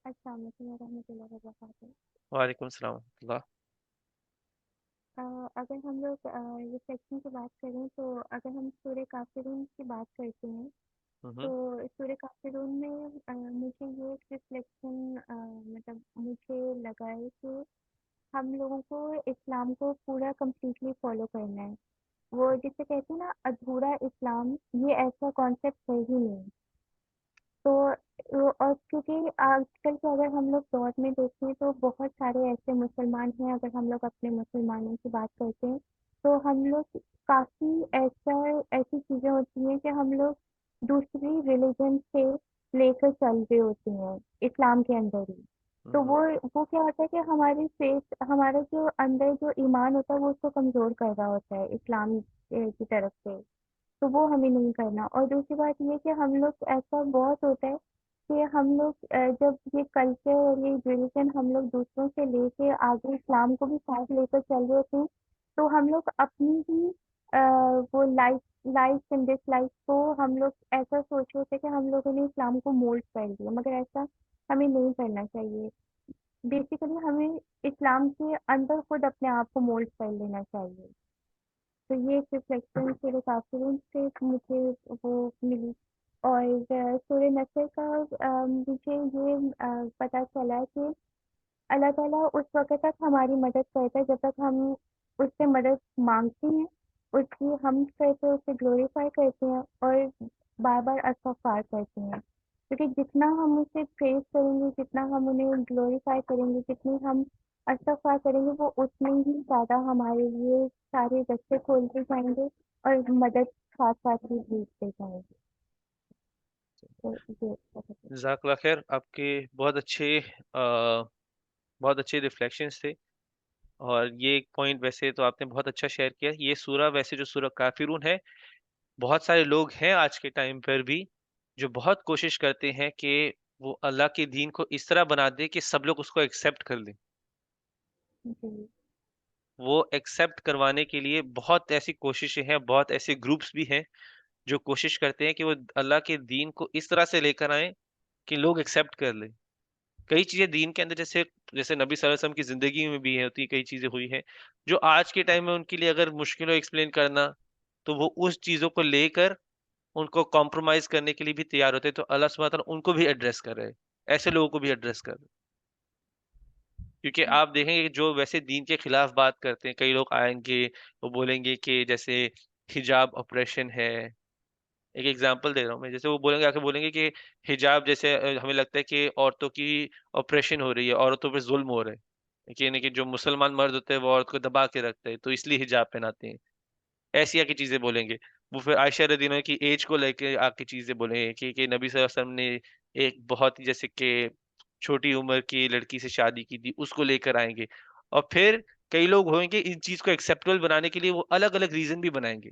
السلام علیکم ورحمۃ اللہ وبرکاتہ. وعلیکم السلام ورحمۃ اللہ. اگر ہم لوگ ریفلیکشن کی بات کریں تو اگر ہم سورہ کافرون کی بات کرتے ہیں تو سورہ کافرون میں مجھے یہ ریفلیکشن مطلب مجھے لگا ہے کہ ہم لوگوں کو اسلام کو پورا کمپلیٹلی فالو کرنا ہے. وہ جسے کہتے ہیں نا ادھورا اسلام، یہ ایسا کانسیپٹ ہے ہی نہیں. تو اور کیونکہ آج کل کے اگر ہم لوگ دور میں دیکھیں تو بہت سارے ایسے مسلمان ہیں، اگر ہم لوگ اپنے مسلمانوں کی بات کرتے ہیں تو ہم لوگ کافی ایسی چیزیں ہوتی ہیں کہ ہم لوگ دوسری ریلیجن سے لے کر چل رہے ہوتے ہیں اسلام کے اندر ہی. تو وہ کیا ہوتا ہے کہ ہماری فیتھ، ہمارا جو اندر جو ایمان ہوتا ہے وہ اس کو کمزور کر رہا ہوتا ہے اسلام کی طرف سے. تو وہ ہمیں نہیں کرنا. اور دوسری بات یہ کہ ہم لوگ ایسا بہت ہوتا ہے کہ ہم لوگ جب یہ کلچر اور یہ ریلیجن ہم لوگ دوسروں سے لے کے آگے اسلام کو بھی ساتھ لے کر چل رہے ہوتے ہیں تو ہم لوگ اپنی ہی وہ لائف اینڈ ڈس لائف کو ہم لوگ ایسا سوچ رہے تھے کہ ہم لوگوں نے اسلام کو مولڈ کر دیا، مگر ایسا ہمیں نہیں کرنا چاہیے. بیسیکلی ہمیں اسلام کے اندر خود اپنے آپ کو مولڈ کر لینا چاہیے. تو یہ ریفلیکشن سورہ کافرون سے مجھے وہ ملی. اور سورہ نصر کا مجھے یہ پتہ چلا کہ اللہ تعالیٰ اس وقت تک ہماری مدد کرتا ہے جب تک ہم اس سے مدد مانگتے ہیں، اس کی ہم کرتے ہیں، اسے گلوریفائی کرتے ہیں اور بار بار استغفار کرتے ہیں. کیونکہ جتنا ہم اسے پریز کریں گے، جتنا ہم انہیں گلوریفائی کریں گے، جتنی ہم استغفار کریں گے، وہ اتنے ہی زیادہ ہمارے لیے سارے رستے کھولتے جائیں گے اور مدد ساتھ ساتھ ہی بھیجتے جائیں گے. تو یہ جزاک اللہ خیر. آپ کے بہت اچھے ریفلیکشنز تھے، اور یہ ایک پوائنٹ ویسے تو آپ نے بہت اچھا شیئر کیا. یہ سورہ ویسے جو سورہ کافرون ہے، بہت سارے لوگ ہیں آج کے ٹائم پر بھی جو بہت کوشش کرتے ہیں کہ وہ اللہ کے دین کو اس طرح بنا دے کہ سب لوگ اس کو ایکسیپٹ کر لیں. جی وہ ایکسیپٹ کروانے کے لیے بہت ایسی کوششیں ہیں، بہت ایسے گروپس بھی ہیں جو کوشش کرتے ہیں کہ وہ اللہ کے دین کو اس طرح سے لے کر آئیں کہ لوگ ایکسیپٹ کر لیں. کئی چیزیں دین کے اندر جیسے نبی صلی اللہ علیہ وسلم کی زندگی میں بھی ہوتی، کئی چیزیں ہوئی ہیں جو آج کے ٹائم میں ان کے لیے اگر مشکل ہو ایکسپلین کرنا، تو وہ اس چیزوں کو لے کر ان کو کمپرومائز کرنے کے لیے بھی تیار ہوتے. تو اللہ سبحانہ تعالیٰ ان کو بھی ایڈریس کر رہے، ایسے لوگوں کو بھی ایڈریس کر رہے. کیونکہ آپ دیکھیں گے کہ جو ویسے دین کے خلاف بات کرتے ہیں، کئی لوگ آئیں گے، وہ بولیں گے کہ جیسے حجاب آپریشن ہے. ایک ایگزامپل دے رہا ہوں میں، جیسے وہ بولیں گے، آ کے بولیں گے کہ حجاب جیسے ہمیں لگتا ہے کہ عورتوں کی آپریشن ہو رہی ہے، عورتوں پہ ظلم ہو رہا ہے، کہ یعنی کہ جو مسلمان مرد ہوتے ہیں وہ عورت کو دبا کے رکھتے ہیں، تو اس لیے حجاب پہناتے ہیں. ایسی آ کی چیزیں بولیں گے. وہ پھر عائشہ رضی اللہ عنہا کی ایج کو لے کے آ کی چیزیں بولیں گے کہ نبی صلی اللہ علیہ وسلم نے ایک بہت ہی جیسے کہ چھوٹی عمر کی لڑکی سے شادی کی تھی، اس کو لے کر آئیں گے. اور پھر کئی لوگ ہوئیں گے ان چیز کو ایکسیپٹیبل بنانے کے لیے وہ الگ الگ ریزن بھی بنائیں گے،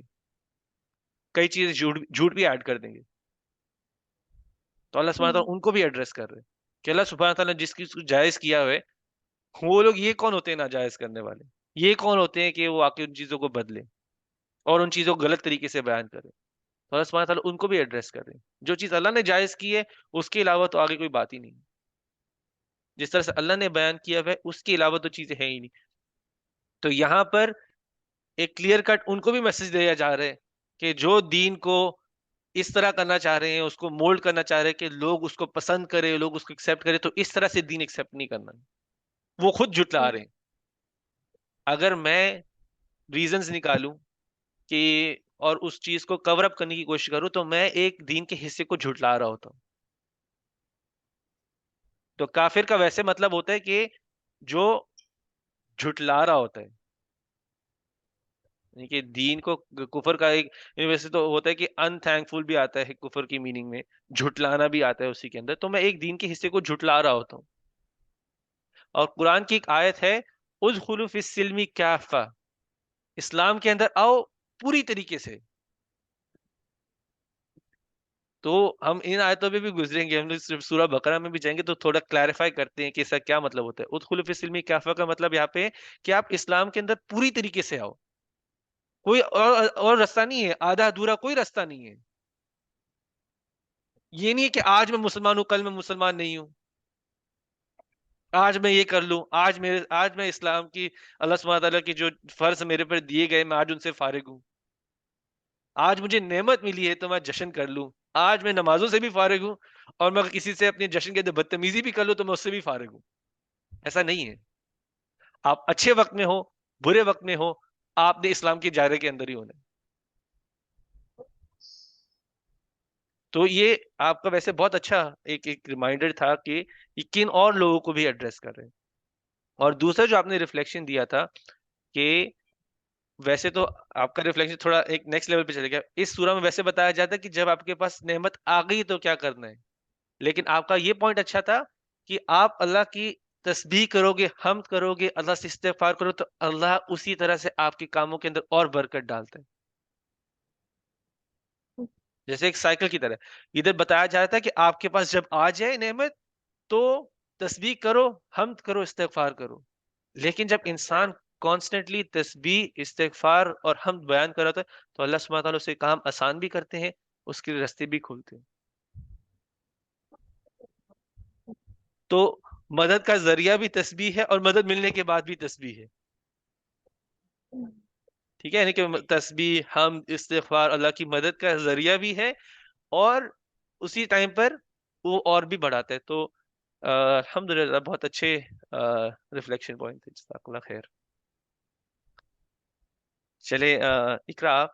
کئی چیزیں جھوٹ بھی ایڈ کر دیں گے. تو اللہ سبحانہ تعالیٰ ان کو بھی ایڈریس کر رہے ہیں کہ اللہ سبحانہ تعالیٰ نے جس کی جائز کیا ہوئے، وہ لوگ یہ کون ہوتے ہیں ناجائز کرنے والے؟ یہ کون ہوتے ہیں کہ وہ آ کے ان چیزوں کو بدلیں اور ان چیزوں کو غلط طریقے سے بیان کریں؟ تو اللہ سبحانہ تعالیٰ ان کو بھی ایڈریس کر رہے ہیں. جو چیز اللہ نے جائز کی ہے اس کے علاوہ تو آگے کوئی بات ہی نہیں. جس طرح سے اللہ نے بیان کیا ہوا ہے اس کے علاوہ تو چیزیں ہیں ہی نہیں. تو یہاں پر ایک کلیئر کٹ ان کو بھی میسج دیا جا رہا ہے کہ جو دین کو اس طرح کرنا چاہ رہے ہیں، اس کو مولڈ کرنا چاہ رہے ہیں کہ لوگ اس کو پسند کرے، لوگ اس کو ایکسیپٹ کرے، تو اس طرح سے دین ایکسیپٹ نہیں کرنا. وہ خود جھٹلا رہے ہیں. اگر میں ریزنز نکالوں کہ اور اس چیز کو کور اپ کرنے کی کوشش کروں، تو میں ایک دین کے حصے کو جھٹلا رہا ہوتا ہوں. تو کافر کا ویسے مطلب ہوتا ہے کہ جو جھٹلا رہا ہوتا ہے، یعنی کہ دین کو کفر کا ایک ویسے تو ہوتا ہے کہ ان تھینکفل بھی آتا ہے کفر کی میننگ میں، جھٹلانا بھی آتا ہے اسی کے اندر. تو میں ایک دین کے حصے کو جھٹلا رہا ہوتا ہوں. اور قرآن کی ایک آیت ہے ادخلوا فی السلم کافہ، اسلام کے اندر آؤ پوری طریقے سے. تو ہم ان آیتوں پہ بھی گزریں گے، ہم لوگ صرف سورہ بقرہ میں بھی جائیں گے تو تھوڑا کلیریفائی کرتے ہیں کہ اس کا کیا مطلب ہوتا ہے. ادخلوا فی السلم کافہ کا مطلب یہاں پہ کہ آپ اسلام کے اندر پوری طریقے سے آؤ. کوئی اور رستہ نہیں ہے، آدھا ادھورا کوئی رستہ نہیں ہے. یہ نہیں ہے کہ آج میں مسلمان ہوں کل میں مسلمان نہیں ہوں، آج میں یہ کر لوں، آج میں اسلام کی اللہ سبحانہ تعالیٰ کی جو فرض میرے پر دیے گئے میں آج ان سے فارغ ہوں. آج مجھے نعمت ملی ہے تو میں جشن کر لوں. آج میں نمازوں سے بھی فارغ ہوں، اور میں کسی سے اپنے جشن کے اندر بدتمیزی بھی کر لوں تو میں اس سے بھی فارغ ہوں. ایسا نہیں ہے. آپ اچھے وقت میں ہو، برے وقت میں ہو، آپ نے اسلام کے دائرے کے اندر ہی ہونا ہے. تو یہ آپ کا ویسے بہت اچھا ایک ریمائنڈر تھا کہ یہ کن اور لوگوں کو بھی ایڈریس کر رہے ہیں. اور دوسرا جو آپ نے ریفلیکشن دیا تھا کہ ویسے تو آپ کا ریفلیکشن تھوڑا ایک نیکسٹ لیول پہ چلے گیا. اس سورہ میں ویسے بتایا جاتا ہے کہ جب آپ کے پاس نعمت آ گئی تو کیا کرنا ہے، لیکن آپ کا یہ پوائنٹ اچھا تھا کہ آپ اللہ کی تسبیح کرو گے، حمد کرو گے، اللہ سے استغفار کرو تو اللہ اسی طرح سے آپ کے کاموں کے اندر اور برکت ڈالتا ہے، جیسے ایک سائیکل کی طرح. ادھر بتایا جاتا ہے کہ آپ کے پاس جب آ جائے نعمت تو تسبیح کرو، حمد کرو، استغفار کرو. لیکن جب انسان کانسٹنٹلی تسبیح، استغفار اور حمد بیان کر رہا ہے تو اللہ سبحانہ تعالیٰ اسے کام آسان بھی کرتے ہیں، اس کے راستے بھی کھولتے ہیں. تو مدد کا ذریعہ بھی تسبیح ہے اور مدد ملنے کے بعد بھی تسبیح ہے. ٹھیک ہے، یعنی کہ تسبیح، حمد، استغفار اللہ کی مدد کا ذریعہ بھی ہے، اور اسی ٹائم پر وہ اور بھی بڑھاتا ہے. تو الحمدللہ بہت اچھے ریفلیکشن پوائنٹ تھے. جزاک اللہ خیر. چلے اقرا آپ.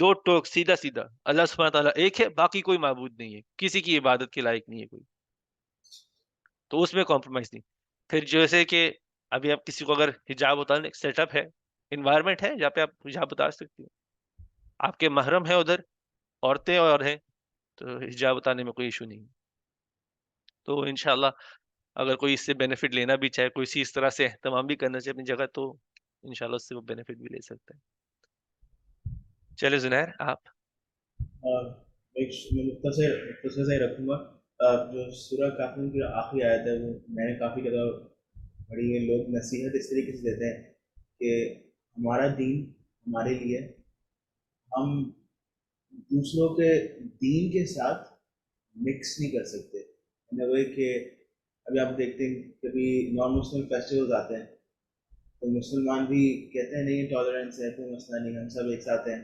دو ٹوک سیدھا سیدھا، اللہ سبحانہ تعالیٰ ایک ہے، باقی کوئی معبود نہیں ہے، کسی کی عبادت کے لائق نہیں ہے کوئی، تو اس میں کمپرومائز نہیں. پھر جیسے کہ ابھی آپ کسی کو اگر حجاب اتارنے سیٹ اپ ہے، انوائرمنٹ ہے جہاں پہ آپ حجاب اتار سکتے ہو، آپ کے محرم ہیں ادھر عورتیں اور ہیں، تو حجاب اتارنے میں کوئی ایشو نہیں. تو انشاءاللہ اگر کوئی اس سے بینیفٹ لینا بھی چاہے، کوئی اسی اس طرح سے اہتمام بھی کرنا چاہے اپنی جگہ، تو انشاءاللہ اس سے وہ بینیفٹ بھی لے سکتا ہے. چلے زنیر آپ. میں مختصر سے ہی رکھوں گا. جو سورہ کافرون کی آخری آیت ہے وہ میں نے کافی جگہ پڑھی ہے. لوگ نصیحت اس طریقے سے دیتے ہیں کہ ہمارا دین ہمارے لیے، ہم دوسروں کے دین کے ساتھ مکس نہیں کر سکتے. وہی کہ ابھی آپ دیکھتے ہیں کبھی نان مسلم فیسٹیولز آتے ہیں تو مسلمان بھی کہتے ہیں نہیں ٹالرنس ہے، کوئی مسئلہ نہیں، ہم سب ایک ساتھ ہیں.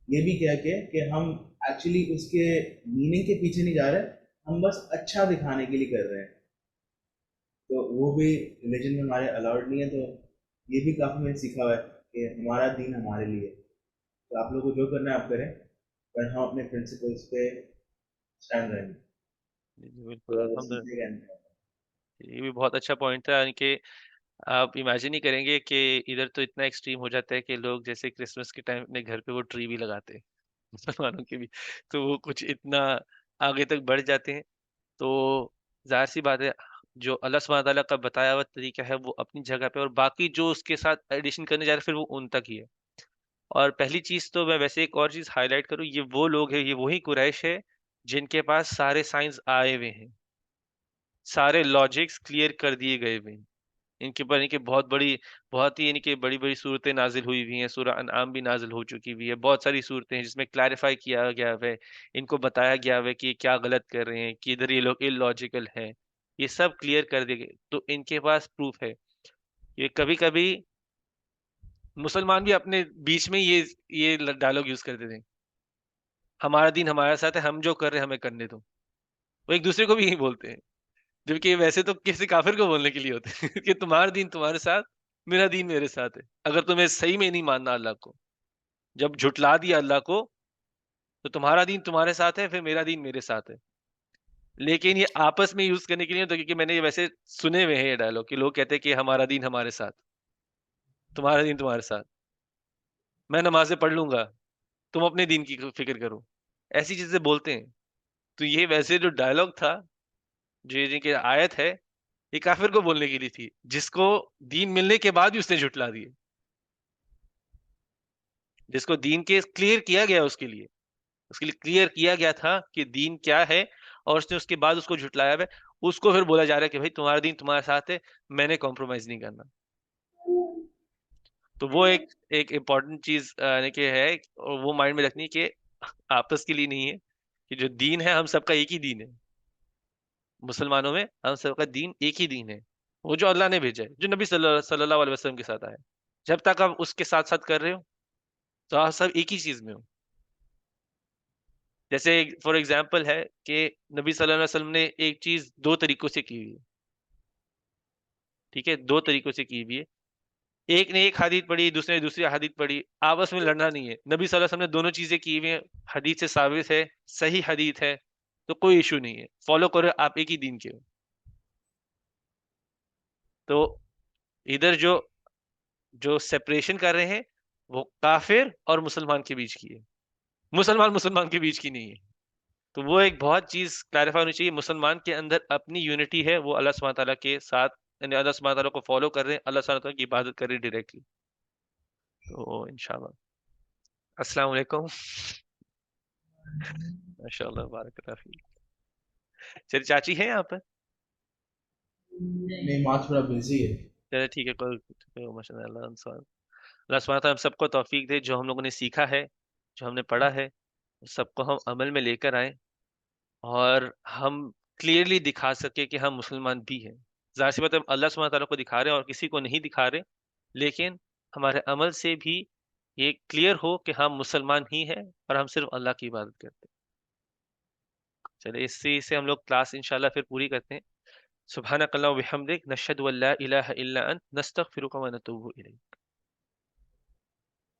یہ بھی کیا کہ ہم ایکچولی اس کے میننگ کے پیچھے نہیں جا رہے، ہم بس اچھا دکھانے کے لیے کر رہے ہیں. تو وہ بھی ریلیجن میں ہمارے الاؤڈ نہیں ہے. تو یہ بھی کافی میں نے سیکھا ہوا ہے کہ ہمارا دین ہمارے لیے، تو آپ لوگوں کو جو کرنا ہے آپ کریں، پر ہم اپنے پرنسپلس پہ اسٹینڈ رہیں گے. بالکل تو الحمد للہ، سیکھنے کا یہ بھی بہت اچھا پوائنٹ تھا. یعنی کہ آپ امیجن ہی کریں گے کہ ادھر تو اتنا ایکسٹریم ہو جاتا ہے کہ لوگ جیسے کرسمس کے ٹائم اپنے گھر پہ وہ ٹری بھی لگاتے ہیں مسلمانوں کے بھی، تو وہ کچھ اتنا آگے تک بڑھ جاتے ہیں. تو ظاہر سی بات ہے جو اللہ سبحانہ تعالیٰ کا بتایا ہوا طریقہ ہے وہ اپنی جگہ پہ، اور باقی جو اس کے ساتھ ایڈیشن کرنے جا رہے ہیں پھر وہ ان تک ہی ہے. اور پہلی چیز تو میں ویسے ایک اور چیز ہائی لائٹ کروں، یہ وہ لوگ ہیں، یہ وہی قریش ہے جن کے پاس سارے سائنس آئے ہوئے ہیں، سارے لاجکس کلیئر کر دیے گئے ہوئے ہیں. ان کے اوپر ان کی بہت ہی یعنی کہ بڑی بڑی صورتیں نازل ہوئی ہوئی ہیں. سورہ انعام بھی نازل ہو چکی ہوئی ہے، بہت ساری صورتیں ہیں جس میں کلیریفائی کیا گیا ہے، ان کو بتایا گیا ہے کہ یہ کیا غلط کر رہے ہیں، کہ ادھر یہ لوگ ان لاجیکل ہیں، یہ سب کلیئر کر دیے گئے. تو ان کے پاس پروف ہے. یہ کبھی کبھی مسلمان بھی اپنے بیچ میں یہ ڈائلاگ یوز کرتے تھے، ہمارا دین ہمارے ساتھ ہے، ہم جو کر رہے ہیں ہمیں کرنے دو. وہ ایک دوسرے کو بھی یہی بولتے ہیں، جبکہ ویسے تو کسی کافر کو بولنے کے لیے ہوتے ہیں کہ تمہارا دین تمہارے ساتھ، میرا دین میرے ساتھ ہے. اگر تمہیں صحیح میں نہیں ماننا اللہ کو، جب جھٹلا دیا اللہ کو، تو تمہارا دین تمہارے ساتھ ہے، پھر میرا دین میرے ساتھ ہے. لیکن یہ آپس میں یوز کرنے کے لیے، تو کیونکہ میں نے یہ ویسے سنے ہوئے ہیں یہ ڈائلاگ کہ لوگ کہتے ہیں کہ ہمارا دین ہمارے ساتھ، تمہارا دین تمہارے ساتھ، میں نمازیں پڑھ لوں گا، تم اپنے دین کی فکر کرو، ایسی چیزیں بولتے ہیں. تو یہ ویسے جو ڈائلاگ تھا، جو یہ کہ آیت ہے، یہ کافر کو بولنے کے لیے تھی جس کو دین ملنے کے بعد بھی اس نے جھٹلا دیے، جس کو دین کے کلیئر کیا گیا، اس کے لیے کلیئر کیا گیا تھا کہ دین کیا ہے، اور اس نے اس کے بعد اس کو جھٹلایا ہے. اس کو پھر بولا جا رہا ہے کہ بھائی تمہارا دین تمہارے ساتھ ہے، میں نے کمپرومائز نہیں کرنا. تو وہ ایک امپورٹنٹ چیز کہ ہے، اور وہ مائنڈ میں رکھنی کہ آپس کے لیے نہیں ہے، کہ جو دین ہے ہم سب کا ایک ہی دین ہے. مسلمانوں میں ہم سب کا دین ایک ہی دین ہے، وہ جو اللہ نے بھیجا ہے، جو نبی صلی اللہ علیہ وسلم کے ساتھ آیا. جب تک آپ اس کے ساتھ ساتھ کر رہے ہو تو آپ سب ایک ہی چیز میں ہو. جیسے فار ایگزامپل ہے کہ نبی صلی اللہ علیہ وسلم نے ایک چیز دو طریقوں سے کی ہوئی ہے، ٹھیک ہے، دو طریقوں سے کی ہوئی ہے. ایک نے ایک حدیث پڑھی، دوسرے نے دوسری حدیث پڑھی، آپس میں لڑنا نہیں ہے. نبی صلی اللہ علیہ وسلم نے دونوں چیزیں کی ہوئی ہیں، حدیث سے ثابت ہے، صحیح حدیث ہے، تو کوئی ایشو نہیں ہے، فالو کرو، آپ ایک ہی دین کے ہو. تو ادھر جو سیپریشن کر رہے ہیں وہ کافر اور مسلمان کے بیچ کی ہے، مسلمان کے بیچ کی نہیں ہے. تو وہ ایک بہت چیز کلیریفائی ہونی چاہیے. مسلمان کے اندر اپنی یونٹی ہے، وہ اللہ سبحانہ تعالیٰ کے ساتھ، یعنی اللہ سبحانہ تعالیٰ کو فالو کر رہے ہیں، اللہ سبحانہ تعالیٰ کی عبادت کر رہے ہیں ڈائریکٹلی. تو انشاءاللہ. السلام علیکم. ماشاء اللہ، بارک اللہ فیک. چلیے چاچی ہیں یہاں پہ؟ نہیں، ماں تھوڑا بزی ہے. چلے ٹھیک ہے، کوئی ماشاء اللہ. اللہ سبحانہ تعالیٰ ہم سب کو توفیق دے، جو ہم لوگوں نے سیکھا ہے، جو ہم نے پڑھا ہے، سب کو ہم عمل میں لے کر آئیں، اور ہم کلیئرلی دکھا سکے کہ ہم مسلمان بھی ہیں. ظاہر سی بات ہے اللہ سبحانہ تعالیٰ کو دکھا رہے ہیں اور کسی کو نہیں دکھا رہے، لیکن ہمارے عمل سے بھی یہ کلیئر ہو کہ ہم مسلمان ہی ہیں اور ہم صرف اللہ کی عبادت کرتے ہیں. چلے اسی سے ہم لوگ کلاس انشاءاللہ پھر پوری کرتے ہیں. سبحانک اللہم و بحمدک، نشہد ان لا الہ الا انت، نستغفرک و نتوب الیک.